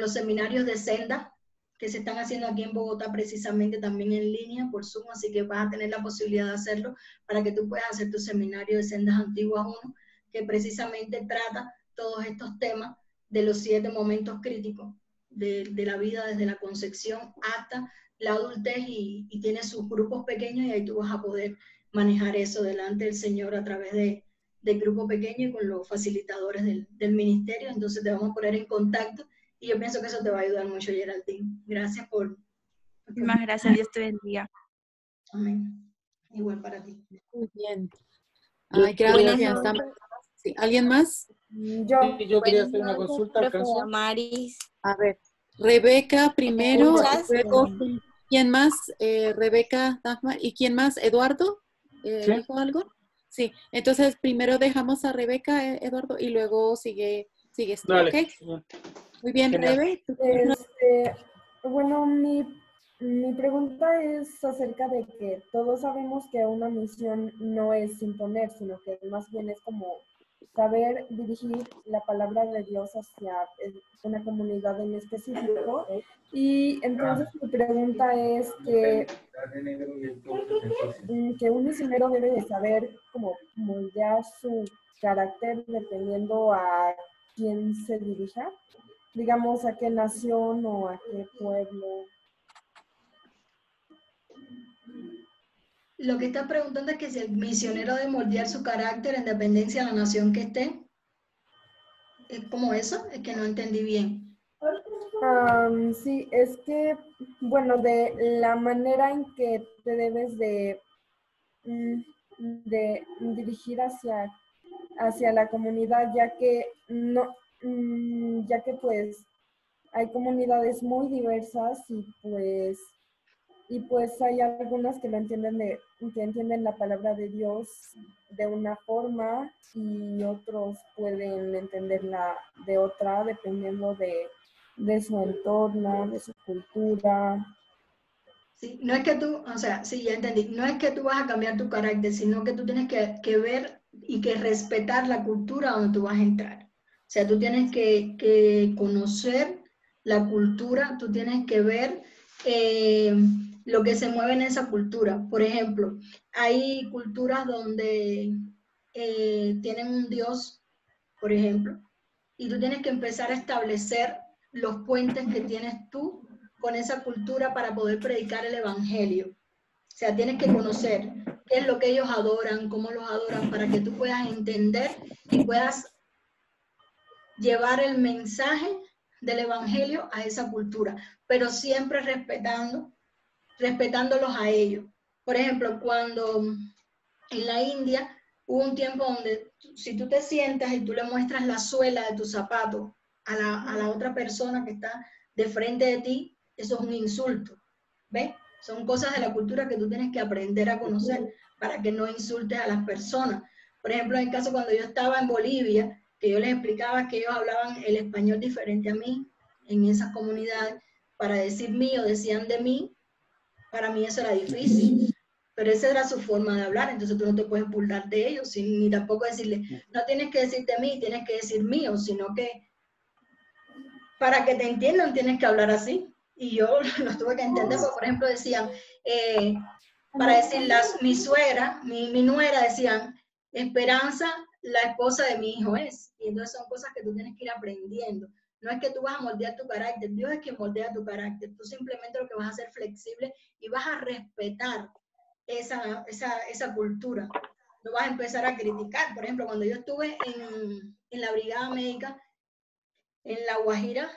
los seminarios de senda que se están haciendo aquí en Bogotá, precisamente también en línea por Zoom, así que vas a tener la posibilidad de hacerlo para que tú puedas hacer tu seminario de Sendas Antiguas 1, que precisamente trata todos estos temas de los 7 momentos críticos de la vida, desde la concepción hasta la adultez, y tiene sus grupos pequeños, y ahí tú vas a poder manejar eso delante del Señor a través del grupo pequeño y con los facilitadores del ministerio. Entonces te vamos a poner en contacto. Y yo pienso que eso te va a ayudar mucho, Geraldine. Gracias por... Muchísimas gracias, Dios te bendiga. Amén. Igual para ti. Muy bien. Ay, gracias. Sí. ¿Alguien más? Yo quería hacer una consulta. Profesora Maris. A ver, Rebeca primero, luego, Muchas. ¿quién más? Rebeca, Dagmar, ¿y quién más? ¿Eduardo? ¿Sí? ¿Dijo algo? Sí, entonces primero dejamos a Rebeca, Eduardo, y luego sigues tú, Dale. ¿ok? Muy bien, Genial. Rebe. Bueno, mi pregunta es acerca de que todos sabemos que una misión no es imponer, sino que más bien es como saber dirigir la palabra de Dios hacia una comunidad en específico. Y entonces mi pregunta es que un misionero debe de saber cómo moldear su carácter dependiendo a quién se dirija, digamos a qué nación o a qué pueblo. Lo que estás preguntando es que si el misionero debe moldear su carácter en dependencia de la nación que esté. ¿Es como eso? Es que no entendí bien. Sí, es que, bueno, de la manera en que te debes de dirigir hacia la comunidad, ya que pues hay comunidades muy diversas y pues hay algunas que que entienden la palabra de Dios de una forma y otros pueden entenderla de otra, dependiendo de su entorno, de su cultura. Sí, no es que tú, o sea, sí, ya entendí, no es que tú vas a cambiar tu carácter, sino que tú tienes que ver y que respetar la cultura donde tú vas a entrar. O sea, tú tienes que conocer la cultura, tú tienes que ver lo que se mueve en esa cultura. Por ejemplo, hay culturas donde tienen un Dios, por ejemplo, y tú tienes que empezar a establecer los puentes que tienes tú con esa cultura para poder predicar el evangelio. O sea, tienes que conocer qué es lo que ellos adoran, cómo los adoran, para que tú puedas entender y puedas llevar el mensaje del evangelio a esa cultura, pero siempre respetándolos a ellos. Por ejemplo, cuando en la India hubo un tiempo donde si tú te sientas y tú le muestras la suela de tu zapato a la otra persona que está de frente de ti, eso es un insulto. ¿Ves? Son cosas de la cultura que tú tienes que aprender a conocer para que no insultes a las personas. Por ejemplo, en el caso cuando yo estaba en Bolivia, que yo les explicaba que ellos hablaban el español diferente a mí en esas comunidades, para decir mío decían de mí, para mí eso era difícil. Pero esa era su forma de hablar, entonces tú no te puedes burlar de ellos, ni tampoco decirle, no tienes que decirte mí, tienes que decir mío, sino que para que te entiendan tienes que hablar así. Y yo los tuve que entender, porque por ejemplo decían, para decir mi suegra, mi nuera, decían, Esperanza, la esposa de mi hijo es. Y entonces son cosas que tú tienes que ir aprendiendo. No es que tú vas a moldear tu carácter, Dios es quien moldea tu carácter. Tú simplemente lo que vas a hacer flexible y vas a respetar esa cultura. No vas a empezar a criticar. Por ejemplo, cuando yo estuve en la brigada médica en La Guajira,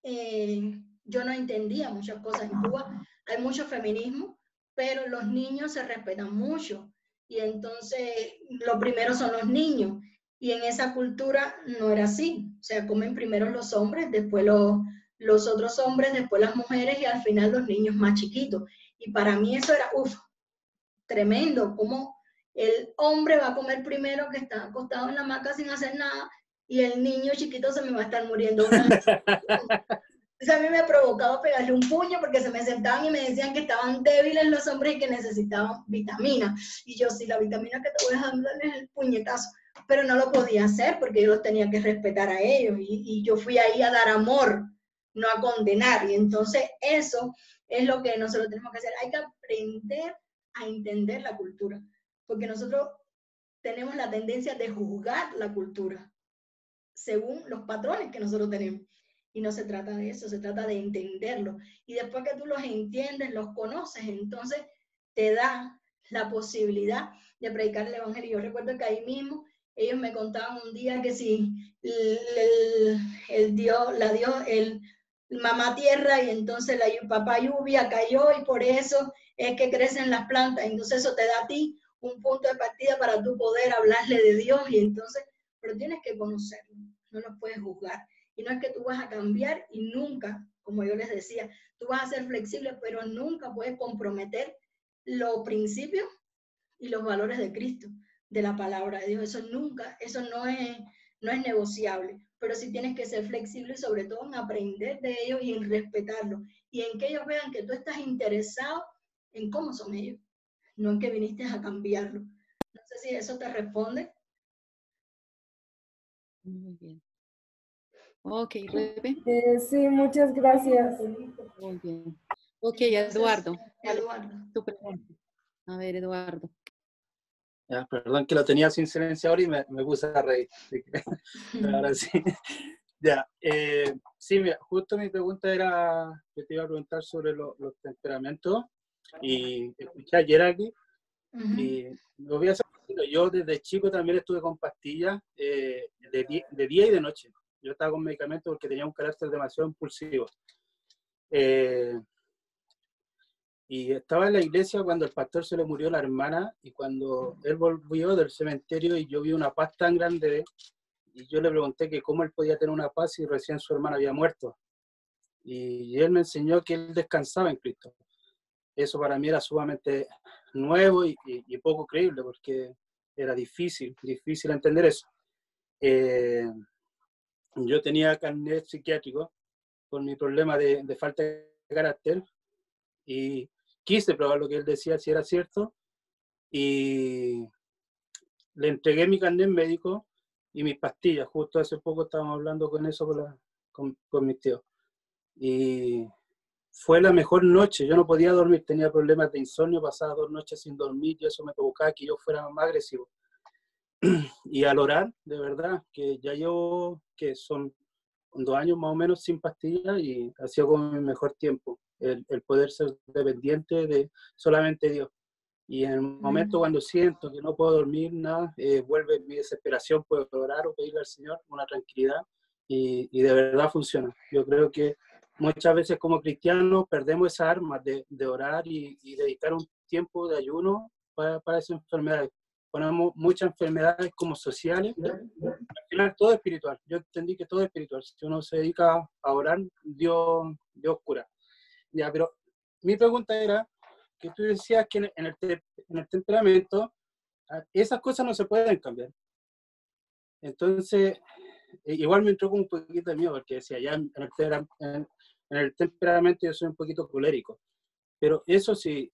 yo no entendía muchas cosas. En Cuba hay mucho feminismo, pero los niños se respetan mucho. Y entonces, lo primero son los niños. Y en esa cultura no era así. O sea, comen primero los hombres, después los otros hombres, después las mujeres y al final los niños más chiquitos. Y para mí eso era, tremendo, como el hombre va a comer primero que está acostado en la hamaca sin hacer nada y el niño chiquito se me va a estar muriendo. Entonces a mí me provocaba pegarle un puño porque se me sentaban y me decían que estaban débiles los hombres y que necesitaban vitaminas. Y yo, sí, la vitamina que te voy a dar es el puñetazo. pero no lo podía hacer porque yo los tenía que respetar a ellos y yo fui ahí a dar amor, no a condenar. Y entonces eso es lo que nosotros tenemos que hacer. Hay que aprender a entender la cultura, porque nosotros tenemos la tendencia de juzgar la cultura según los patrones que nosotros tenemos. Y no se trata de eso, se trata de entenderlo. Y después que tú los entiendes, los conoces, entonces te da la posibilidad de predicar el evangelio. Yo recuerdo que ahí mismo ellos me contaban un día que si el mamá tierra y entonces la papá lluvia cayó y por eso es que crecen las plantas. Entonces eso te da a ti un punto de partida para tú poder hablarle de Dios y entonces, pero tienes que conocerlo, no lo puedes juzgar. Y no es que tú vas a cambiar y nunca, como yo les decía, tú vas a ser flexible, pero nunca puedes comprometer los principios y los valores de Cristo, de la palabra de Dios. Eso nunca, eso no es negociable, pero sí tienes que ser flexible y sobre todo en aprender de ellos y en respetarlos y en que ellos vean que tú estás interesado en cómo son ellos, no en que viniste a cambiarlo. No sé si eso te responde. Muy bien. Ok, Rebe. Sí, muchas gracias. Muy bien. Ok, Eduardo. Eduardo. Tu pregunta. A ver, Eduardo. Ya, perdón que lo tenía sin silenciador y me puse a reír. Ahora sí. Ya, sí, mira, justo mi pregunta era, yo te iba a preguntar sobre los temperamentos y escuché ayer aquí y lo voy a hacer. Yo desde chico también estuve con pastillas de día y de noche. Yo estaba con medicamentos porque tenía un carácter demasiado impulsivo. Y estaba en la iglesia cuando el pastor se le murió la hermana y cuando él volvió del cementerio y yo vi una paz tan grande de él, y yo le pregunté que cómo él podía tener una paz si recién su hermana había muerto. Y él me enseñó que él descansaba en Cristo. Eso para mí era sumamente nuevo y poco creíble porque era difícil entender eso. Yo tenía carnet psiquiátrico por mi problema de falta de carácter y quise probar lo que él decía, si era cierto, y le entregué mi carnet médico y mis pastillas. Justo hace poco estábamos hablando con eso con mis tíos. Y fue la mejor noche. Yo no podía dormir, tenía problemas de insomnio, pasaba 2 noches sin dormir y eso me provocaba que yo fuera más agresivo. Y al orar, de verdad, que ya llevo, que son 2 años más o menos sin pastillas y ha sido como mi mejor tiempo, el poder ser dependiente de solamente Dios. Y en el momento cuando siento que no puedo dormir, nada, vuelve mi desesperación, puedo orar o pedirle al Señor una tranquilidad y de verdad funciona. Yo creo que muchas veces como cristianos perdemos esa arma de orar y dedicar un tiempo de ayuno para esas enfermedades. Ponemos muchas enfermedades como sociales, al final todo es espiritual. Yo entendí que todo es espiritual. Si uno se dedica a orar, Dios cura. Ya, pero mi pregunta era que tú decías que en el temperamento esas cosas no se pueden cambiar. Entonces, igual me entró como un poquito de miedo, porque decía, ya en el temperamento yo soy un poquito colérico, pero eso sí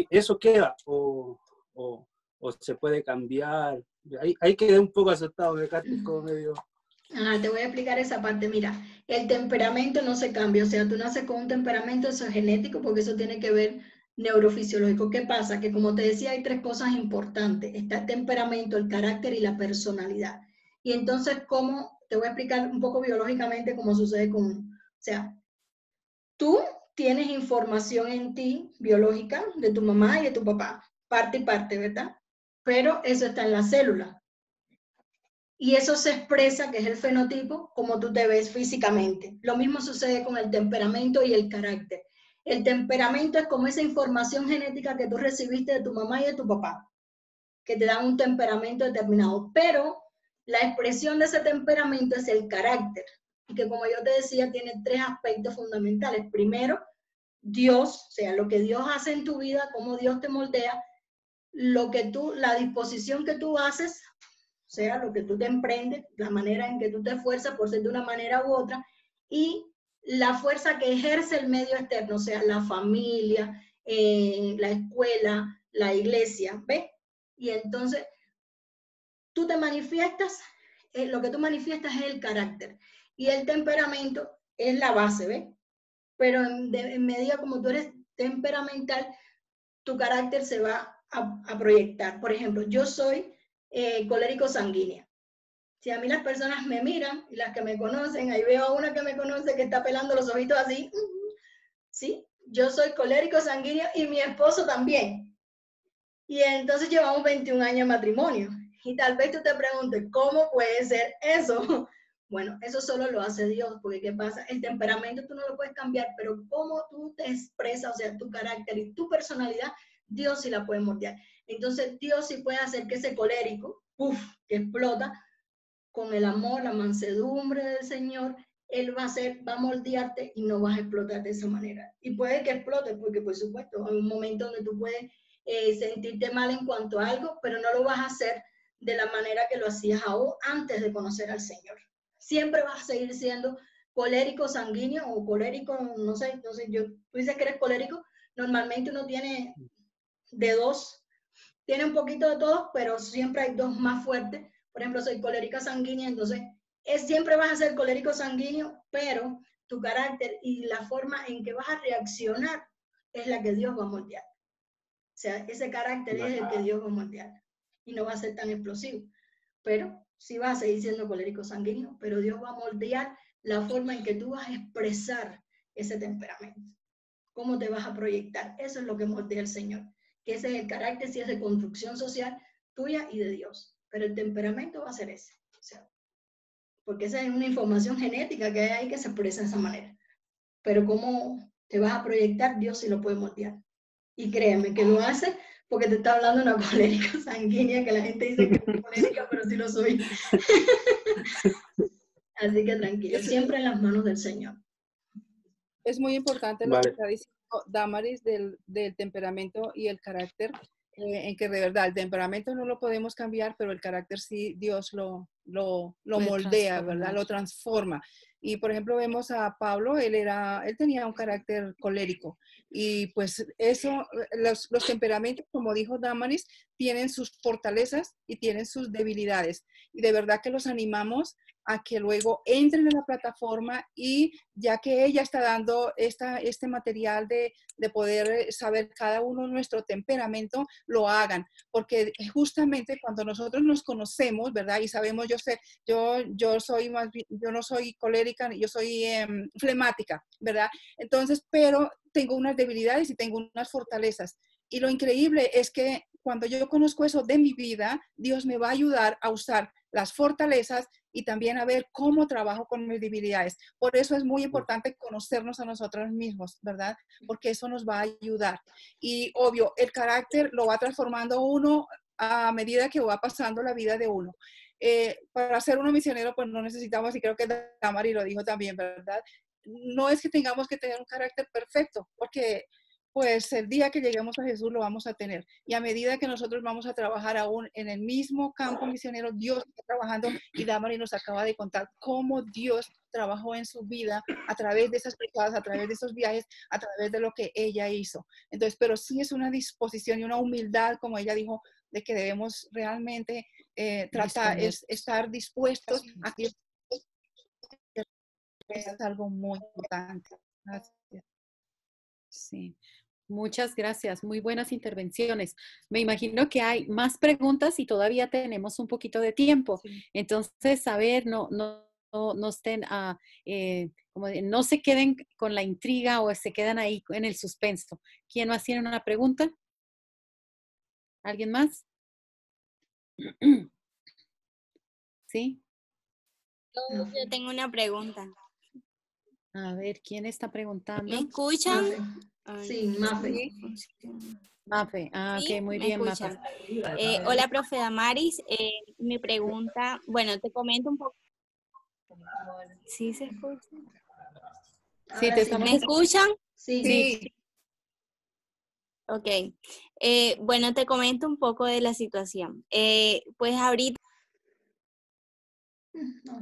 eso queda o se puede cambiar. Ahí quedé un poco asustado, me dejaste como medio... Te voy a explicar esa parte. Mira, el temperamento no se cambia, o sea, tú naces con un temperamento, eso es genético, porque eso tiene que ver neurofisiológico. ¿Qué pasa? Que como te decía, hay 3 cosas importantes. Está el temperamento, el carácter y la personalidad. Y entonces, ¿cómo? Te voy a explicar un poco biológicamente cómo sucede con... O sea, tú tienes información en ti, biológica, de tu mamá y de tu papá, parte y parte, ¿verdad? Pero eso está en la célula. Y eso se expresa, que es el fenotipo, como tú te ves físicamente. Lo mismo sucede con el temperamento y el carácter. El temperamento es como esa información genética que tú recibiste de tu mamá y de tu papá, que te dan un temperamento determinado. Pero la expresión de ese temperamento es el carácter, y que como yo te decía, tiene 3 aspectos fundamentales. Primero, Dios, o sea, lo que Dios hace en tu vida, cómo Dios te moldea, la disposición que tú haces, o sea, lo que tú te emprendes, la manera en que tú te esfuerzas por ser de una manera u otra, y la fuerza que ejerce el medio externo, o sea, la familia, la escuela, la iglesia, ¿ves? Y entonces, tú te manifiestas, lo que tú manifiestas es el carácter. Y el temperamento es la base, ¿ves? Pero en medida como tú eres temperamental, tu carácter se va a proyectar. Por ejemplo, yo soy colérico sanguínea. Si a mí las personas me miran, y las que me conocen, ahí veo a una que me conoce que está pelando los ojitos así, ¿sí? Yo soy colérico sanguíneo y mi esposo también. Y entonces llevamos 21 años de matrimonio. Y tal vez tú te preguntes, ¿cómo puede ser eso? Bueno, eso solo lo hace Dios, porque ¿qué pasa? El temperamento tú no lo puedes cambiar, pero cómo tú te expresas, o sea, tu carácter y tu personalidad, Dios sí la puede moldear. Entonces, Dios sí puede hacer que ese colérico, que explota, con el amor, la mansedumbre del Señor, Él va a moldearte y no vas a explotar de esa manera. Y puede que explote, porque por supuesto, hay un momento donde tú puedes sentirte mal en cuanto a algo, pero no lo vas a hacer de la manera que lo hacías aún antes de conocer al Señor. Siempre vas a seguir siendo colérico sanguíneo o colérico, no sé, tú dices que eres colérico, normalmente uno tiene de dos, tiene un poquito de todos, pero siempre hay dos más fuertes. Por ejemplo, soy colérica sanguínea, entonces siempre vas a ser colérico sanguíneo, pero tu carácter y la forma en que vas a reaccionar es la que Dios va a moldear. O sea, ese carácter es el que Dios va a moldear y no va a ser tan explosivo. Pero sí vas a seguir siendo colérico sanguíneo, pero Dios va a moldear la forma en que tú vas a expresar ese temperamento. ¿Cómo te vas a proyectar? Eso es lo que moldea el Señor. Que ese es el carácter, si es de construcción social tuya y de Dios. Pero el temperamento va a ser ese. O sea, porque esa es una información genética que hay ahí que se expresa de esa manera. Pero cómo te vas a proyectar, Dios sí lo puede moldear. Y créeme que lo hace porque te está hablando una colérica sanguínea, que la gente dice que es colérica, pero sí lo soy. Así que tranquilo, siempre en las manos del Señor. Es muy importante lo que está diciendo Damaris del temperamento y el carácter, en que de verdad el temperamento no lo podemos cambiar, pero el carácter sí Dios lo moldea, ¿verdad? Lo transforma. Y por ejemplo vemos a Pablo, él tenía un carácter colérico y pues eso, los temperamentos, como dijo Damaris, tienen sus fortalezas y tienen sus debilidades. Y de verdad que los animamos a que luego entren en la plataforma y ya que ella está dando este material de poder saber cada uno nuestro temperamento, lo hagan, porque justamente cuando nosotros nos conocemos, ¿verdad? Y sabemos, yo soy más, yo no soy colérica, yo soy flemática, ¿verdad? Entonces, pero tengo unas debilidades y tengo unas fortalezas. Y lo increíble es que cuando yo conozco eso de mi vida, Dios me va a ayudar a usar las fortalezas y también a ver cómo trabajo con mis debilidades. Por eso es muy importante conocernos a nosotros mismos, ¿verdad? Porque eso nos va a ayudar. Y obvio, el carácter lo va transformando uno a medida que va pasando la vida de uno. Para ser uno misionero, pues no necesitamos, y creo que Damari lo dijo también, ¿verdad? No es que tengamos que tener un carácter perfecto, porque pues el día que lleguemos a Jesús lo vamos a tener. Y a medida que nosotros vamos a trabajar aún en el mismo campo misionero, Dios está trabajando, y Damari nos acaba de contar cómo Dios trabajó en su vida a través de esas pecadas, a través de esos viajes, a través de lo que ella hizo. Entonces, pero sí es una disposición y una humildad, como ella dijo, de que debemos realmente estar dispuestos a que es algo muy importante. Gracias. Sí. Muchas gracias, muy buenas intervenciones. Me imagino que hay más preguntas y todavía tenemos un poquito de tiempo. Sí. Entonces, a ver, no estén, no se queden con la intriga o se quedan ahí en el suspenso. ¿Quién más tiene una pregunta? ¿Alguien más? ¿Sí? Yo tengo una pregunta. A ver, ¿quién está preguntando? ¿Me escuchan? Sí, Mafe. Mafe, ¿Sí? Ok, muy ¿Me bien, escuchan? Mafe. Hola, profe Damaris. Mi pregunta, bueno, te comento un poco. ¿Sí se escucha? Sí, te estamos ¿Me escuchan? Sí. Ok. Bueno, te comento un poco de la situación. Pues ahorita... No.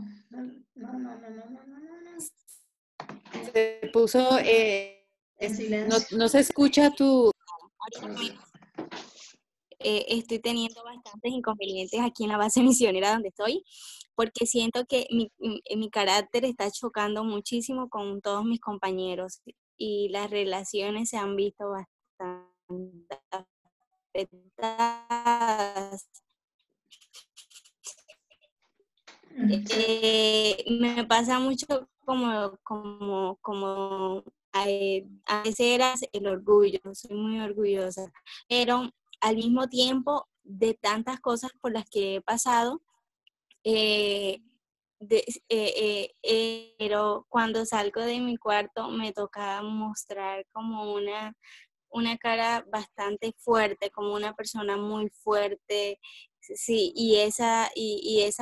Se puso, en silencio. no se escucha tu... estoy teniendo bastantes inconvenientes aquí en la base misionera donde estoy, porque siento que mi carácter está chocando muchísimo con todos mis compañeros y las relaciones se han visto bastante afectadas. Me pasa mucho como a veces era el orgullo, soy muy orgullosa, pero al mismo tiempo de tantas cosas por las que he pasado, pero cuando salgo de mi cuarto me toca mostrar como una cara bastante fuerte, como una persona muy fuerte, sí, y esa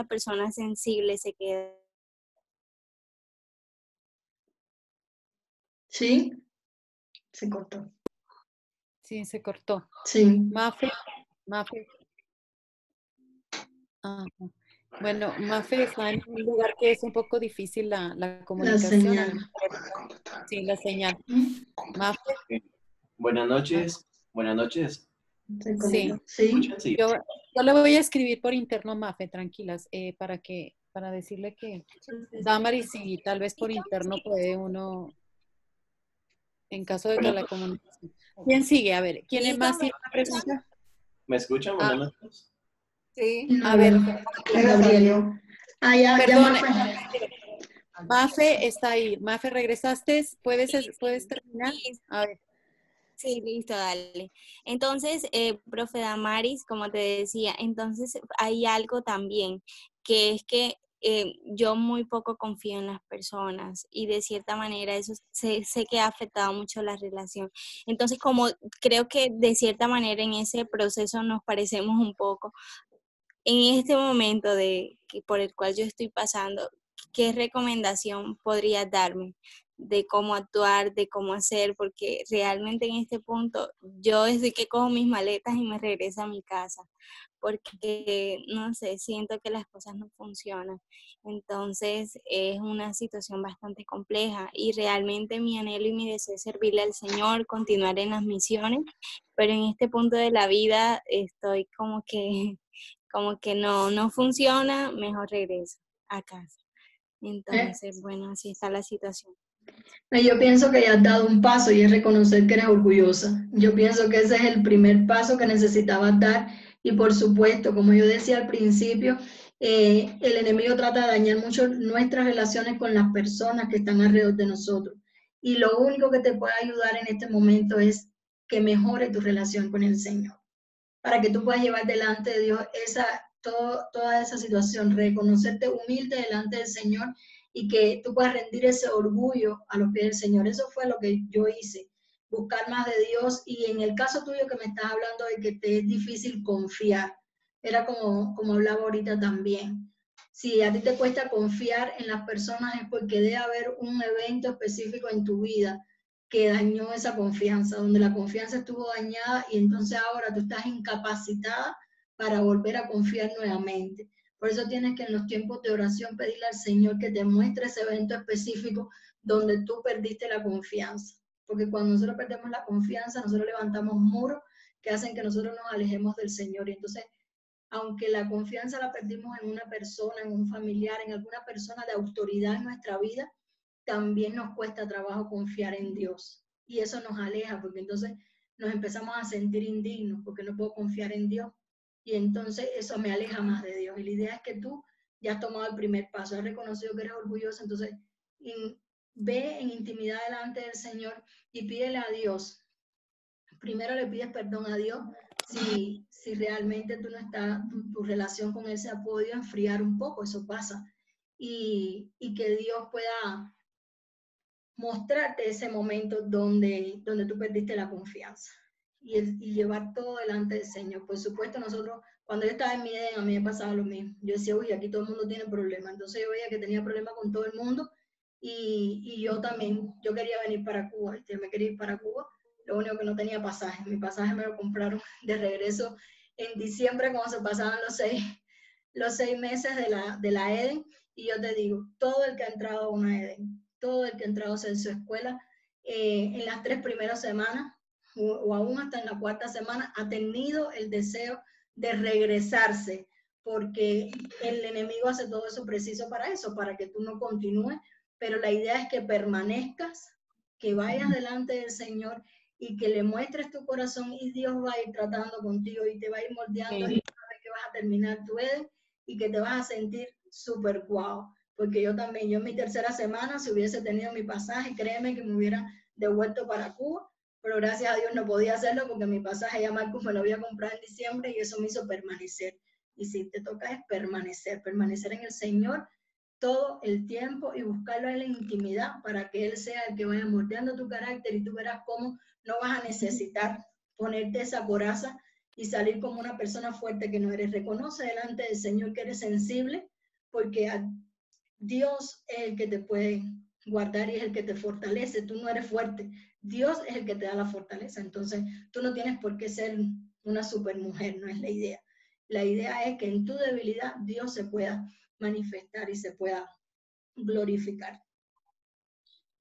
persona sensible se queda. ¿Sí? Se cortó. Sí, se cortó. Sí. Mafe. Ajá. Bueno, Mafe está en un lugar que es un poco difícil la comunicación. señal. Sí, la señal. Mafe. Buenas noches. Buenas noches. Sí. Sí. Sí. Yo le voy a escribir por interno a Mafe, tranquilas, para decirle que Damaris, y tal vez por interno puede uno, en caso de que la comunicación. ¿Quién sigue? A ver, ¿quién es más? ¿Tiene una pregunta? ¿Me escuchan? Buenas noches. Sí. A ver. Gabriel. Ya Perdón. Mafe. Mafe está ahí. Mafe, ¿regresaste? ¿Puedes terminar? A ver. Sí, listo, dale. Entonces, profe Damaris, como te decía, entonces hay algo también, que es que yo muy poco confío en las personas y de cierta manera eso sé que ha afectado mucho la relación. Entonces, como creo que de cierta manera en ese proceso nos parecemos un poco, en este momento por el cual yo estoy pasando, ¿qué recomendación podrías darme de cómo actuar, de cómo hacer? Porque realmente en este punto yo desde que cojo mis maletas y me regreso a mi casa, porque no sé, siento que las cosas no funcionan. Entonces es una situación bastante compleja y realmente mi anhelo y mi deseo es servirle al Señor, continuar en las misiones, pero en este punto de la vida estoy como que no funciona, mejor regreso a casa. Entonces, bueno, así está la situación. Yo pienso que ya has dado un paso y es reconocer que eres orgullosa. Yo pienso que ese es el primer paso que necesitabas dar y por supuesto, como yo decía al principio, el enemigo trata de dañar mucho nuestras relaciones con las personas que están alrededor de nosotros. Y lo único que te puede ayudar en este momento es que mejore tu relación con el Señor, para que tú puedas llevar delante de Dios toda esa situación, reconocerte humilde delante del Señor y que tú puedas rendir ese orgullo a los pies del Señor. Eso fue lo que yo hice, buscar más de Dios. Y en el caso tuyo que me estás hablando de que te es difícil confiar, era como hablaba ahorita también. Si a ti te cuesta confiar en las personas es porque debe haber un evento específico en tu vida que dañó esa confianza, donde la confianza estuvo dañada y entonces ahora tú estás incapacitada para volver a confiar nuevamente. Por eso tienes que en los tiempos de oración pedirle al Señor que te muestre ese evento específico donde tú perdiste la confianza. Porque cuando nosotros perdemos la confianza, nosotros levantamos muros que hacen que nosotros nos alejemos del Señor. Y entonces, aunque la confianza la perdimos en una persona, en un familiar, en alguna persona de autoridad en nuestra vida, también nos cuesta trabajo confiar en Dios. Y eso nos aleja, porque entonces nos empezamos a sentir indignos, porque no puedo confiar en Dios. Y entonces eso me aleja más de Dios. Y la idea es que tú ya has tomado el primer paso, has reconocido que eres orgulloso, entonces ve en intimidad delante del Señor y pídele a Dios. Primero le pides perdón a Dios si realmente tú no estás, tu relación con Él se ha podido enfriar un poco, eso pasa. Y que Dios pueda mostrarte ese momento donde tú perdiste la confianza y llevar todo delante del Señor. Por supuesto, nosotros, cuando yo estaba en mi Edén, a mí me pasaba lo mismo. Yo decía, uy, aquí todo el mundo tiene problemas. Entonces yo veía que tenía problemas con todo el mundo y yo también, yo quería venir para Cuba, yo me quería ir para Cuba. Lo único que no tenía pasaje. Mi pasaje me lo compraron de regreso en diciembre, cuando se pasaban los seis meses de la Eden. Y yo te digo, todo el que ha entrado a una Eden, todo el que ha entrado en su escuela, en las 3 primeras semanas o aún hasta en la 4ª semana, ha tenido el deseo de regresarse, porque el enemigo hace todo eso preciso para eso, para que tú no continúes, pero la idea es que permanezcas, que vayas delante del Señor y que le muestres tu corazón, y Dios va a ir tratando contigo y te va a ir moldeando, y sabes que vas a terminar tu Edén y que te vas a sentir súper guau. Porque yo también, yo en mi 3ª semana, si hubiese tenido mi pasaje, créeme que me hubiera devuelto para Cuba, pero gracias a Dios no podía hacerlo porque mi pasaje ya Marcos me lo había comprado en diciembre y eso me hizo permanecer. Y si te toca es permanecer en el Señor todo el tiempo y buscarlo en la intimidad para que Él sea el que vaya moldeando tu carácter, y tú verás cómo no vas a necesitar ponerte esa coraza y salir como una persona fuerte que no eres. Reconoce delante del Señor que eres sensible, porque Dios es el que te puede guardar y es el que te fortalece. Tú no eres fuerte, Dios es el que te da la fortaleza. Entonces tú no tienes por qué ser una supermujer, no es la idea. La idea es que en tu debilidad Dios se pueda manifestar y se pueda glorificar.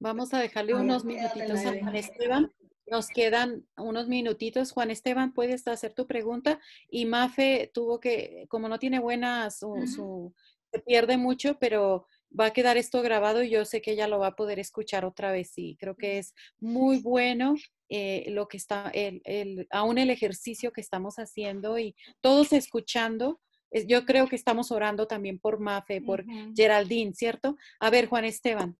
Vamos a dejarle unos minutitos a Juan Esteban. Nos quedan unos minutitos. Juan Esteban, puedes hacer tu pregunta. Y Mafe tuvo que, como no tiene buena, se pierde mucho, pero va a quedar esto grabado y yo sé que ella lo va a poder escuchar otra vez. Y creo que es muy bueno lo que está, aún el ejercicio que estamos haciendo y todos escuchando. Yo creo que estamos orando también por Mafe, por Geraldine, ¿cierto? A ver, Juan Esteban.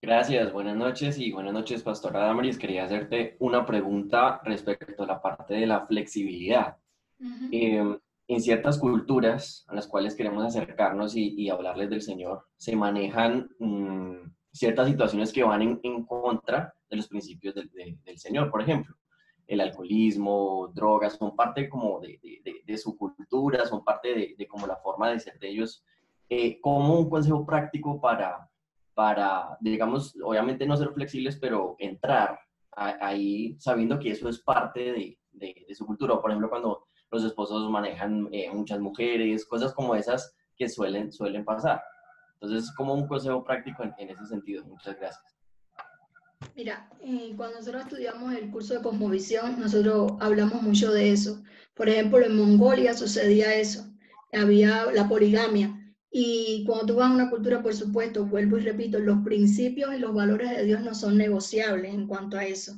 Gracias, buenas noches y buenas noches, Pastora Damaris. Quería hacerte una pregunta respecto a la parte de la flexibilidad. En ciertas culturas a las cuales queremos acercarnos y hablarles del Señor, se manejan ciertas situaciones que van en contra de los principios del Señor. Por ejemplo, el alcoholismo, drogas, son parte como de su cultura, son parte de como la forma de ser de ellos. Como un consejo práctico para, digamos, obviamente no ser flexibles, pero entrar ahí sabiendo que eso es parte de su cultura. Por ejemplo, cuando los esposos manejan muchas mujeres, cosas como esas que suelen pasar. Entonces, como un consejo práctico en ese sentido. Muchas gracias. Mira, cuando nosotros estudiamos el curso de Cosmovisión, nosotros hablamos mucho de eso. Por ejemplo, en Mongolia sucedía eso. Había la poligamia. Y cuando tú vas a una cultura, por supuesto, vuelvo y repito, los principios y los valores de Dios no son negociables en cuanto a eso.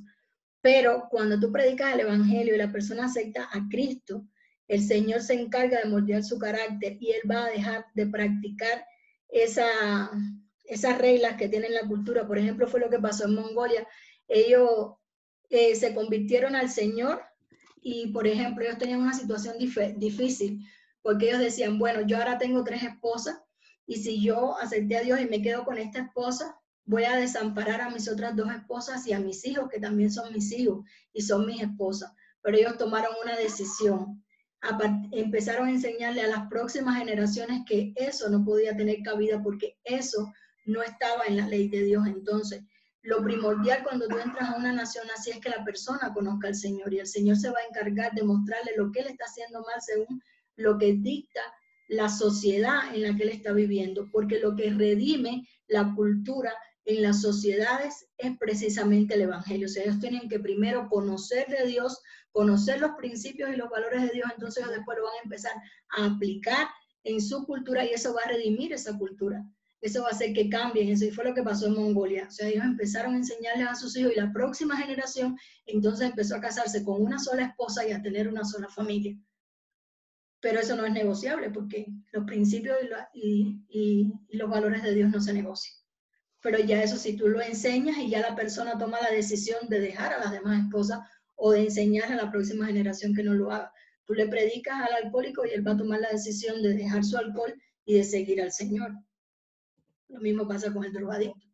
Pero cuando tú predicas el Evangelio y la persona acepta a Cristo, el Señor se encarga de moldear su carácter y Él va a dejar de practicar esas reglas que tiene la cultura. Por ejemplo, fue lo que pasó en Mongolia. Ellos se convirtieron al Señor y, por ejemplo, ellos tenían una situación difícil porque ellos decían, bueno, yo ahora tengo 3 esposas y si yo acepté a Dios y me quedo con esta esposa, voy a desamparar a mis otras 2 esposas y a mis hijos, que también son mis hijos y son mis esposas. Pero ellos tomaron una decisión. Empezaron a enseñarle a las próximas generaciones que eso no podía tener cabida porque eso no estaba en la ley de Dios. Entonces, lo primordial cuando tú entras a una nación así es que la persona conozca al Señor y el Señor se va a encargar de mostrarle lo que él está haciendo mal según lo que dicta la sociedad en la que él está viviendo, porque lo que redime la cultura en las sociedades es precisamente el Evangelio. O sea, ellos tienen que primero conocer de Dios, conocer los principios y los valores de Dios, entonces ellos después lo van a empezar a aplicar en su cultura y eso va a redimir esa cultura. Eso va a hacer que cambien, eso y fue lo que pasó en Mongolia. O sea, ellos empezaron a enseñarles a sus hijos y la próxima generación entonces empezó a casarse con una sola esposa y a tener una sola familia. Pero eso no es negociable porque los principios y los valores de Dios no se negocian. Pero ya eso si tú lo enseñas y ya la persona toma la decisión de dejar a las demás esposas o de enseñar a la próxima generación que no lo haga. Tú le predicas al alcohólico y él va a tomar la decisión de dejar su alcohol y de seguir al Señor. Lo mismo pasa con el drogadicto.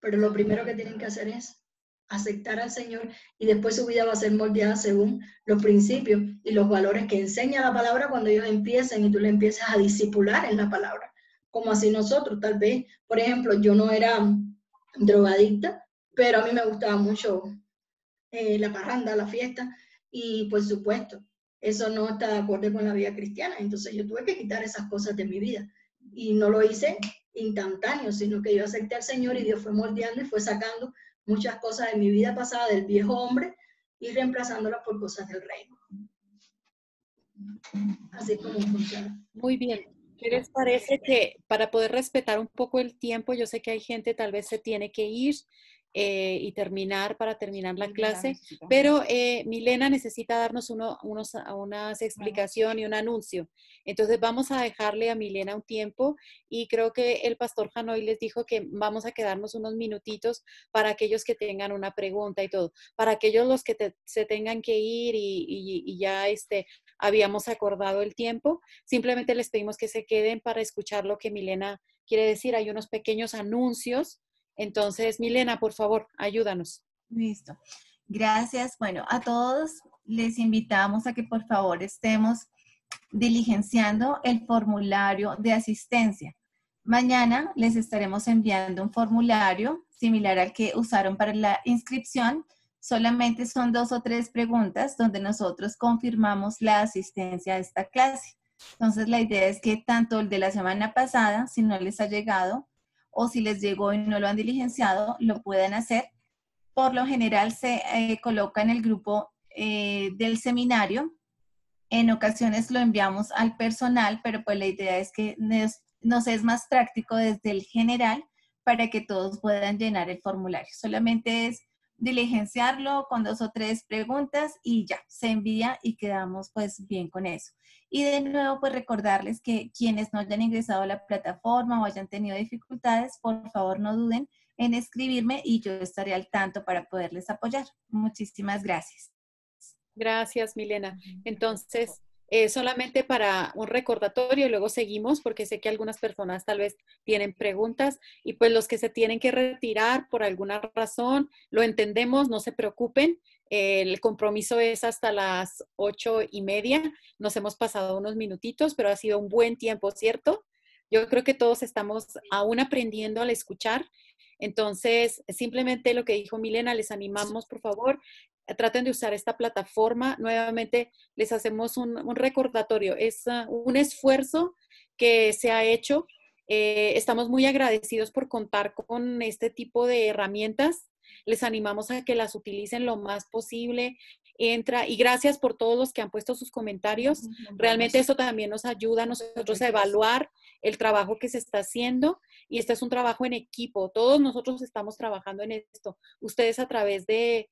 Pero lo primero que tienen que hacer es aceptar al Señor y después su vida va a ser moldeada según los principios y los valores que enseña la palabra cuando ellos empiecen y tú le empiezas a discipular en la palabra. Como así nosotros, tal vez, por ejemplo, yo no era drogadicta, pero a mí me gustaba mucho la parranda, la fiesta, y por supuesto, eso no está de acuerdo con la vida cristiana, entonces yo tuve que quitar esas cosas de mi vida, y no lo hice instantáneo, sino que yo acepté al Señor y Dios fue moldeando y fue sacando muchas cosas de mi vida pasada, del viejo hombre, y reemplazándolas por cosas del reino. Así es como funciona. Muy bien. ¿Qué les parece que para poder respetar un poco el tiempo, yo sé que hay gente tal vez se tiene que ir y para terminar la clase, pero Milena necesita darnos unas explicaciones y un anuncio. Entonces vamos a dejarle a Milena un tiempo y creo que el pastor Janoy les dijo que vamos a quedarnos unos minutitos para aquellos que tengan una pregunta y todo, para aquellos los que se tengan que ir y ya habíamos acordado el tiempo. Simplemente les pedimos que se queden para escuchar lo que Milena quiere decir. Hay unos pequeños anuncios. Entonces, Milena, por favor, ayúdanos. Listo. Gracias. Bueno, a todos les invitamos a que por favor estemos diligenciando el formulario de asistencia. Mañana les estaremos enviando un formulario similar al que usaron para la inscripción. Solamente son 2 o 3 preguntas donde nosotros confirmamos la asistencia a esta clase. Entonces, la idea es que tanto el de la semana pasada, si no les ha llegado, o si les llegó y no lo han diligenciado, lo puedan hacer. Por lo general se coloca en el grupo del seminario. En ocasiones lo enviamos al personal, pero pues la idea es que nos es más práctico desde el general para que todos puedan llenar el formulario. Solamente es diligenciarlo con 2 o 3 preguntas y ya, se envía y quedamos pues bien con eso. Y de nuevo pues recordarles que quienes no hayan ingresado a la plataforma o hayan tenido dificultades, por favor no duden en escribirme y yo estaré al tanto para poderles apoyar. Muchísimas gracias. Gracias, Milena. Entonces, solamente para un recordatorio y luego seguimos porque sé que algunas personas tal vez tienen preguntas y pues los que se tienen que retirar por alguna razón, lo entendemos, no se preocupen. El compromiso es hasta las 8:30. Nos hemos pasado unos minutitos, pero ha sido un buen tiempo, ¿cierto? Yo creo que todos estamos aún aprendiendo al escuchar. Entonces, simplemente lo que dijo Milena, les animamos, por favor, traten de usar esta plataforma. Nuevamente les hacemos un recordatorio. Es un esfuerzo que se ha hecho. Estamos muy agradecidos por contar con este tipo de herramientas. Les animamos a que las utilicen lo más posible. Y gracias por todos los que han puesto sus comentarios. Realmente eso también nos ayuda a nosotros a evaluar el trabajo que se está haciendo. Y este es un trabajo en equipo. Todos nosotros estamos trabajando en esto. Ustedes a través de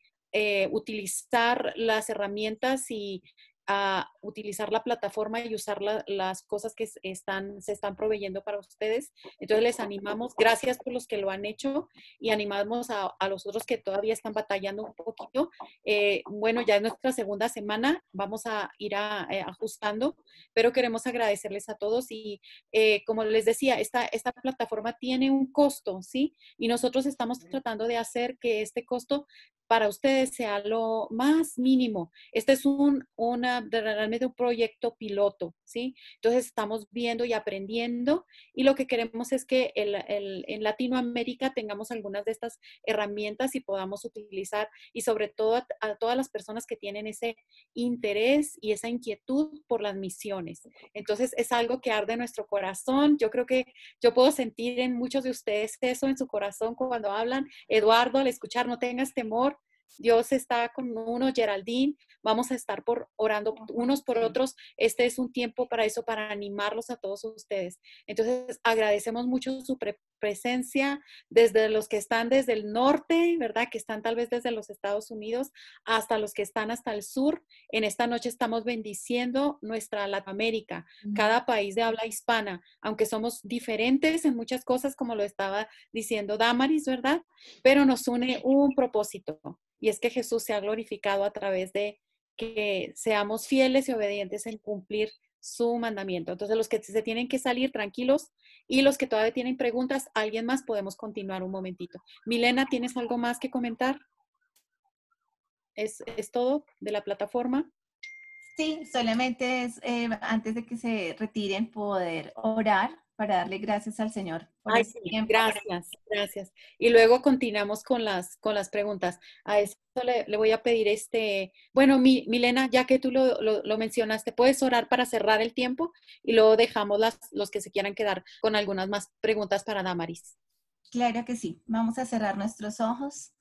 utilizar las herramientas y utilizar la plataforma y usar las cosas que se están proveyendo para ustedes. Entonces les animamos, gracias por los que lo han hecho y animamos a los otros que todavía están batallando un poquito. Bueno, ya es nuestra segunda semana, vamos a ir ajustando, pero queremos agradecerles a todos y como les decía, esta plataforma tiene un costo, ¿sí? Y nosotros estamos tratando de hacer que este costo para ustedes sea lo más mínimo. Este es realmente un proyecto piloto, ¿sí? Entonces estamos viendo y aprendiendo y lo que queremos es que en Latinoamérica tengamos algunas de estas herramientas y podamos utilizar y sobre todo a todas las personas que tienen ese interés y esa inquietud por las misiones. Entonces es algo que arde en nuestro corazón. Yo creo que yo puedo sentir en muchos de ustedes eso en su corazón cuando hablan. Eduardo, al escuchar, no tengas temor. Dios está con uno, Geraldine, vamos a estar orando unos por otros. Este es un tiempo para eso, para animarlos a todos ustedes. Entonces, agradecemos mucho su presencia desde los que están desde el norte, ¿verdad? Que están tal vez desde los Estados Unidos hasta los que están hasta el sur. En esta noche estamos bendiciendo nuestra Latinoamérica, cada país de habla hispana, aunque somos diferentes en muchas cosas, como lo estaba diciendo Damaris, ¿verdad? Pero nos une un propósito. Y es que Jesús se ha glorificado a través de que seamos fieles y obedientes en cumplir su mandamiento. Entonces, los que se tienen que salir tranquilos y los que todavía tienen preguntas, alguien más, podemos continuar un momentito. Milena, ¿tienes algo más que comentar? ¿Es todo de la plataforma? Sí, solamente es antes de que se retiren poder orar para darle gracias al Señor. Ay, sí, gracias. Y luego continuamos con las preguntas. A eso le voy a pedir bueno, Milena, ya que tú lo mencionaste, ¿puedes orar para cerrar el tiempo? Y luego dejamos los que se quieran quedar con algunas más preguntas para Damaris. Claro que sí. Vamos a cerrar nuestros ojos.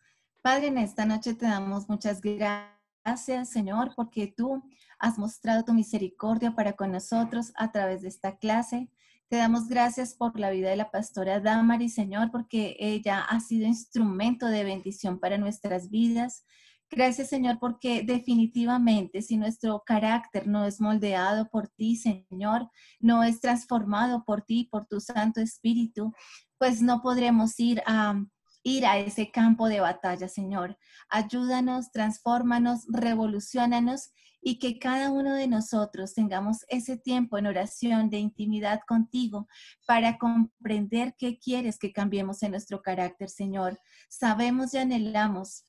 Padre, en esta noche te damos muchas gracias gracias, Señor, porque tú has mostrado tu misericordia para con nosotros a través de esta clase. Te damos gracias por la vida de la pastora Damaris, Señor, porque ella ha sido instrumento de bendición para nuestras vidas. Gracias, Señor, porque definitivamente si nuestro carácter no es moldeado por ti, Señor, no es transformado por ti, por tu Santo Espíritu, pues no podremos ir a ese campo de batalla, Señor. Ayúdanos, transfórmanos, revoluciónanos y que cada uno de nosotros tengamos ese tiempo en oración de intimidad contigo para comprender qué quieres que cambiemos en nuestro carácter, Señor. Sabemos y anhelamos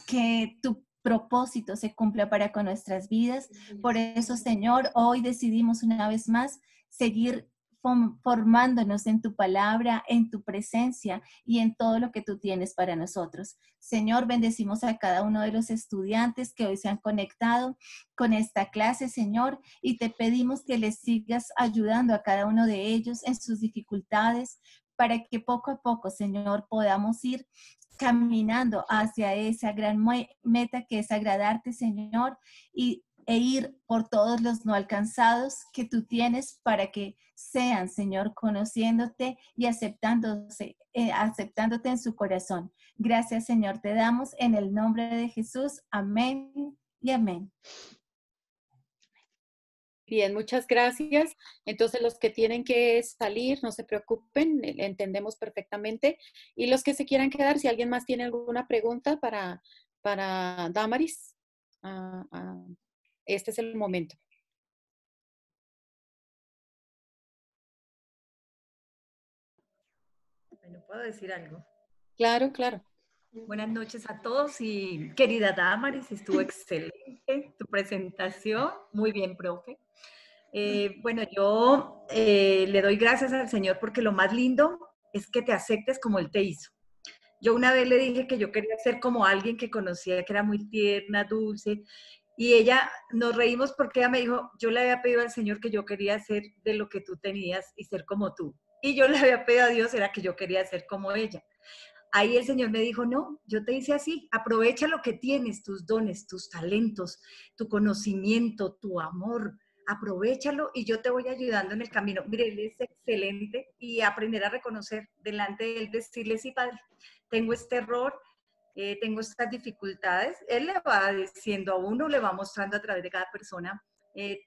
que tu propósito se cumpla para con nuestras vidas. Por eso, Señor, hoy decidimos una vez más seguir formándonos en tu palabra, en tu presencia y en todo lo que tú tienes para nosotros. Señor, bendecimos a cada uno de los estudiantes que hoy se han conectado con esta clase, Señor, y te pedimos que les sigas ayudando a cada uno de ellos en sus dificultades, para que poco a poco, Señor, podamos ir caminando hacia esa gran meta que es agradarte, Señor, e ir por todos los no alcanzados que tú tienes para que sean, Señor, conociéndote y aceptándote en su corazón. Gracias, Señor, te damos en el nombre de Jesús. Amén y amén. Bien, muchas gracias. Entonces, los que tienen que salir, no se preocupen, entendemos perfectamente. Y los que se quieran quedar, si alguien más tiene alguna pregunta para Damaris, este es el momento. Bueno, ¿puedo decir algo? Claro, claro. Buenas noches a todos y querida Damaris, estuvo excelente tu presentación, muy bien, profe. Bueno, yo le doy gracias al Señor porque lo más lindo es que te aceptes como Él te hizo. Yo una vez le dije que yo quería ser como alguien que conocía, que era muy tierna, dulce, y ella, nos reímos porque ella me dijo, yo le había pedido al Señor que yo quería ser de lo que tú tenías y ser como tú. Y yo le había pedido a Dios, era que yo quería ser como ella. Ahí el Señor me dijo, no, yo te hice así, aprovecha lo que tienes, tus dones, tus talentos, tu conocimiento, tu amor, aprovéchalo y yo te voy ayudando en el camino. Mire, él es excelente y aprender a reconocer delante de él, decirle, sí, Padre, tengo este error, tengo estas dificultades. Él le va diciendo a uno, le va mostrando a través de cada persona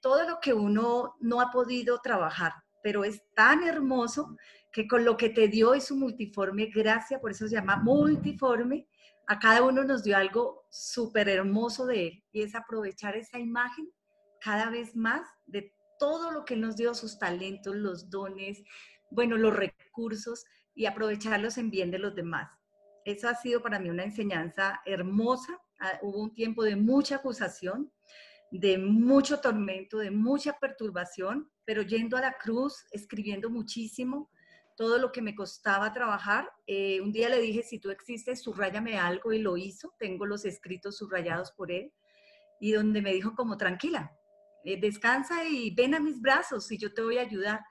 todo lo que uno no ha podido trabajar, pero es tan hermoso que con lo que te dio y su multiforme gracia, por eso se llama multiforme, a cada uno nos dio algo súper hermoso de él, y es aprovechar esa imagen cada vez más de todo lo que él nos dio, sus talentos, los dones, bueno, los recursos, y aprovecharlos en bien de los demás. Eso ha sido para mí una enseñanza hermosa. Hubo un tiempo de mucha acusación, de mucho tormento, de mucha perturbación, pero yendo a la cruz, escribiendo muchísimo, todo lo que me costaba trabajar. Un día le dije, si tú existes, subráyame algo, y lo hizo. Tengo los escritos subrayados por él, y donde me dijo como, tranquila, descansa y ven a mis brazos y yo te voy a ayudar,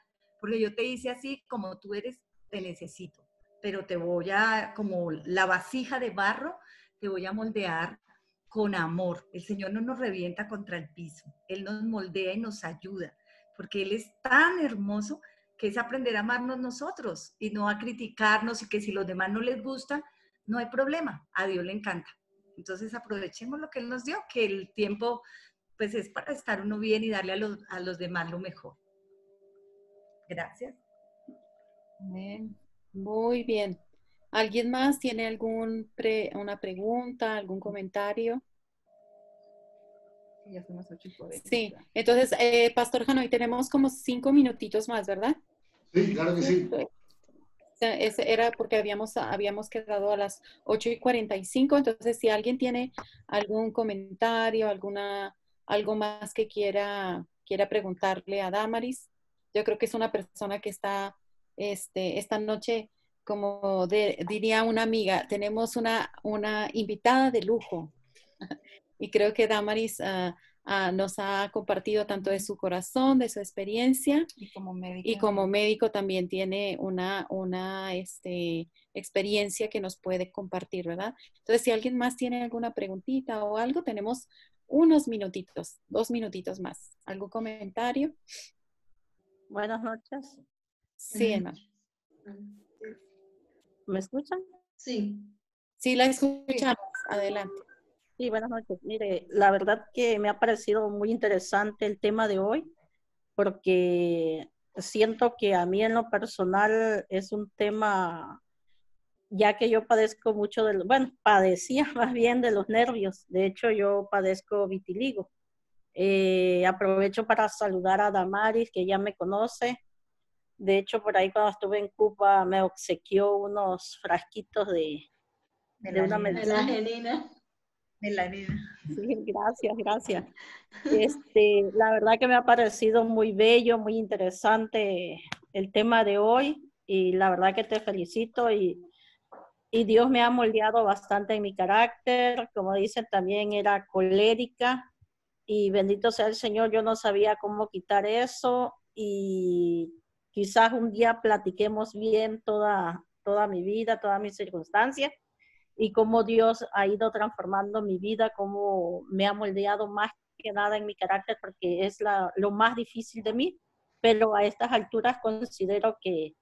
porque yo te hice así como tú eres, te necesito, pero te voy a, como la vasija de barro, te voy a moldear con amor. El Señor no nos revienta contra el piso, Él nos moldea y nos ayuda, porque Él es tan hermoso que es aprender a amarnos nosotros y no a criticarnos, y que si los demás no les gusta, no hay problema, a Dios le encanta. Entonces aprovechemos lo que Él nos dio, que el tiempo pues es para estar uno bien y darle a los demás lo mejor. Gracias. Bien. Muy bien. ¿Alguien más tiene una pregunta, algún comentario? Ya son las 8:40. Sí, entonces, Pastor Janoy, tenemos como 5 minutitos más, ¿verdad? Sí, claro que sí. Ese era porque habíamos quedado a las 8:45, entonces si alguien tiene algún comentario, algo más que quiera preguntarle a Damaris, yo creo que es una persona que está esta noche, como diría una amiga, tenemos una invitada de lujo. Y creo que Damaris nos ha compartido tanto de su corazón, de su experiencia. Y como médico. Y como médico también tiene una experiencia que nos puede compartir, ¿verdad? Entonces, si alguien más tiene alguna preguntita o algo, tenemos unos minutitos, 2 minutitos más. ¿Algún comentario? Buenas noches. Sí, Emma. ¿Me escuchan? Sí. Sí, la escuchamos. Adelante. Sí, buenas noches. Mire, la verdad que me ha parecido muy interesante el tema de hoy, porque siento que a mí en lo personal es un tema, ya que yo padezco mucho padecía más bien de los nervios. De hecho, yo padezco vitiligo. Aprovecho para saludar a Damaris, que ya me conoce. De hecho, por ahí cuando estuve en Cuba me obsequió unos frasquitos de una medicina. Melanina. Sí, gracias. La verdad que me ha parecido muy bello, muy interesante el tema de hoy, y la verdad que te felicito, y Dios me ha moldeado bastante en mi carácter. Como dicen, también era colérica, y bendito sea el Señor, yo no sabía cómo quitar eso, y quizás un día platiquemos bien toda mi vida, todas mis circunstancias, y cómo Dios ha ido transformando mi vida, cómo me ha moldeado más que nada en mi carácter, porque es lo más difícil de mí, pero a estas alturas considero que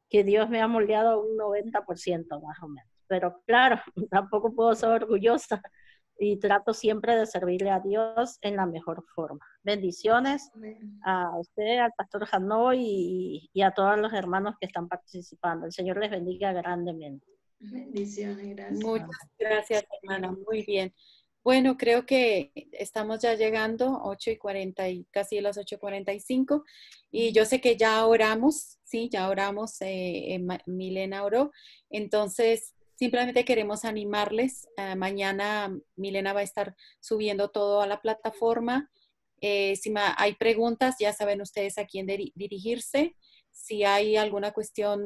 Dios me ha moldeado un 90% más o menos. Pero claro, tampoco puedo ser orgullosa, y trato siempre de servirle a Dios en la mejor forma. Bendiciones a usted, al pastor Janoy, y a todos los hermanos que están participando. El Señor les bendiga grandemente. Bendiciones, gracias. Muchas gracias, hermana. Muy bien. Bueno, creo que estamos ya llegando, 8:40 y casi las 8:45. Y yo sé que ya oramos, sí, ya oramos, Milena oró. Entonces, simplemente queremos animarles. Mañana Milena va a estar subiendo todo a la plataforma. Si hay preguntas, ya saben ustedes a quién dirigirse. Si hay alguna cuestión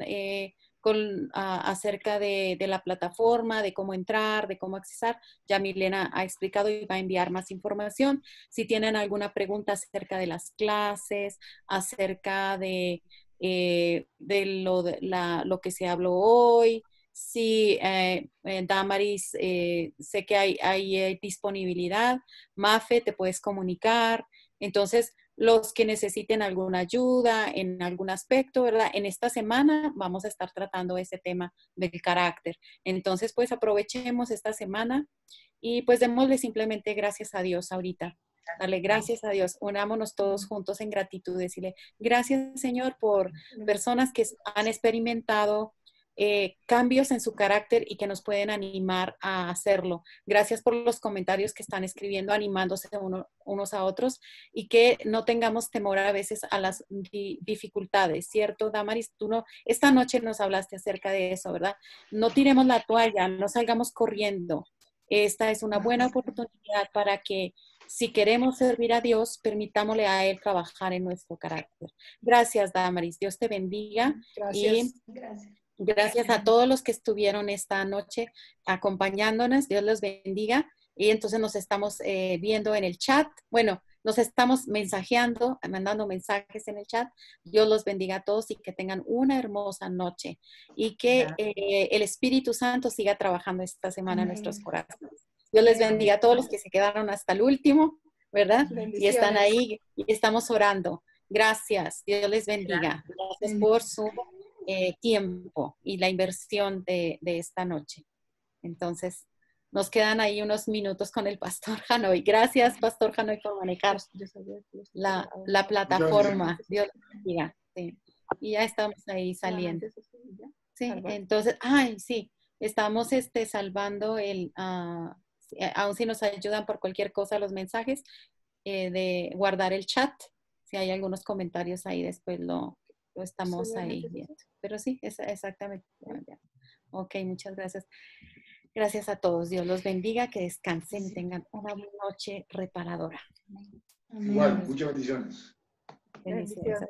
acerca de la plataforma, de cómo entrar, de cómo accesar, ya Milena ha explicado y va a enviar más información. Si tienen alguna pregunta acerca de las clases, acerca de lo que se habló hoy, si Damaris, sé que hay disponibilidad, Mafe, te puedes comunicar. Entonces, los que necesiten alguna ayuda en algún aspecto, ¿verdad? En esta semana vamos a estar tratando ese tema del carácter. Entonces, pues aprovechemos esta semana y pues démosle simplemente gracias a Dios ahorita. Dale gracias a Dios. Unámonos todos juntos en gratitud. Decirle gracias, Señor, por personas que han experimentado cambios en su carácter y que nos pueden animar a hacerlo. Gracias por los comentarios que están escribiendo, animándose unos a otros, y que no tengamos temor a veces a las dificultades, ¿cierto, Damaris? Esta noche nos hablaste acerca de eso, ¿verdad? No tiremos la toalla, no salgamos corriendo. Esta es una buena oportunidad para que, si queremos servir a Dios, permitámosle a Él trabajar en nuestro carácter. Gracias, Damaris. Dios te bendiga. Gracias. Gracias a todos los que estuvieron esta noche acompañándonos. Dios los bendiga. Y entonces nos estamos viendo en el chat. Bueno, nos estamos mensajeando, mandando mensajes en el chat. Dios los bendiga a todos y que tengan una hermosa noche. Y que el Espíritu Santo siga trabajando esta semana en nuestros corazones. Dios les bendiga a todos los que se quedaron hasta el último, ¿verdad? Y están ahí y estamos orando. Gracias. Dios les bendiga. Gracias por su tiempo y la inversión de esta noche. Entonces, nos quedan ahí unos minutos con el pastor Janoy. Gracias, pastor Janoy, por manejar la plataforma. Dios les bendiga. Sí. Y ya estamos ahí saliendo. Sí, entonces, sí, estamos salvando aún si nos ayudan por cualquier cosa los mensajes, de guardar el chat. Si hay algunos comentarios ahí, después lo estamos ahí viendo. Pero sí, exactamente. Ok, muchas gracias. Gracias a todos. Dios los bendiga, que descansen y tengan una noche reparadora. Igual, muchas bendiciones. Bendiciones.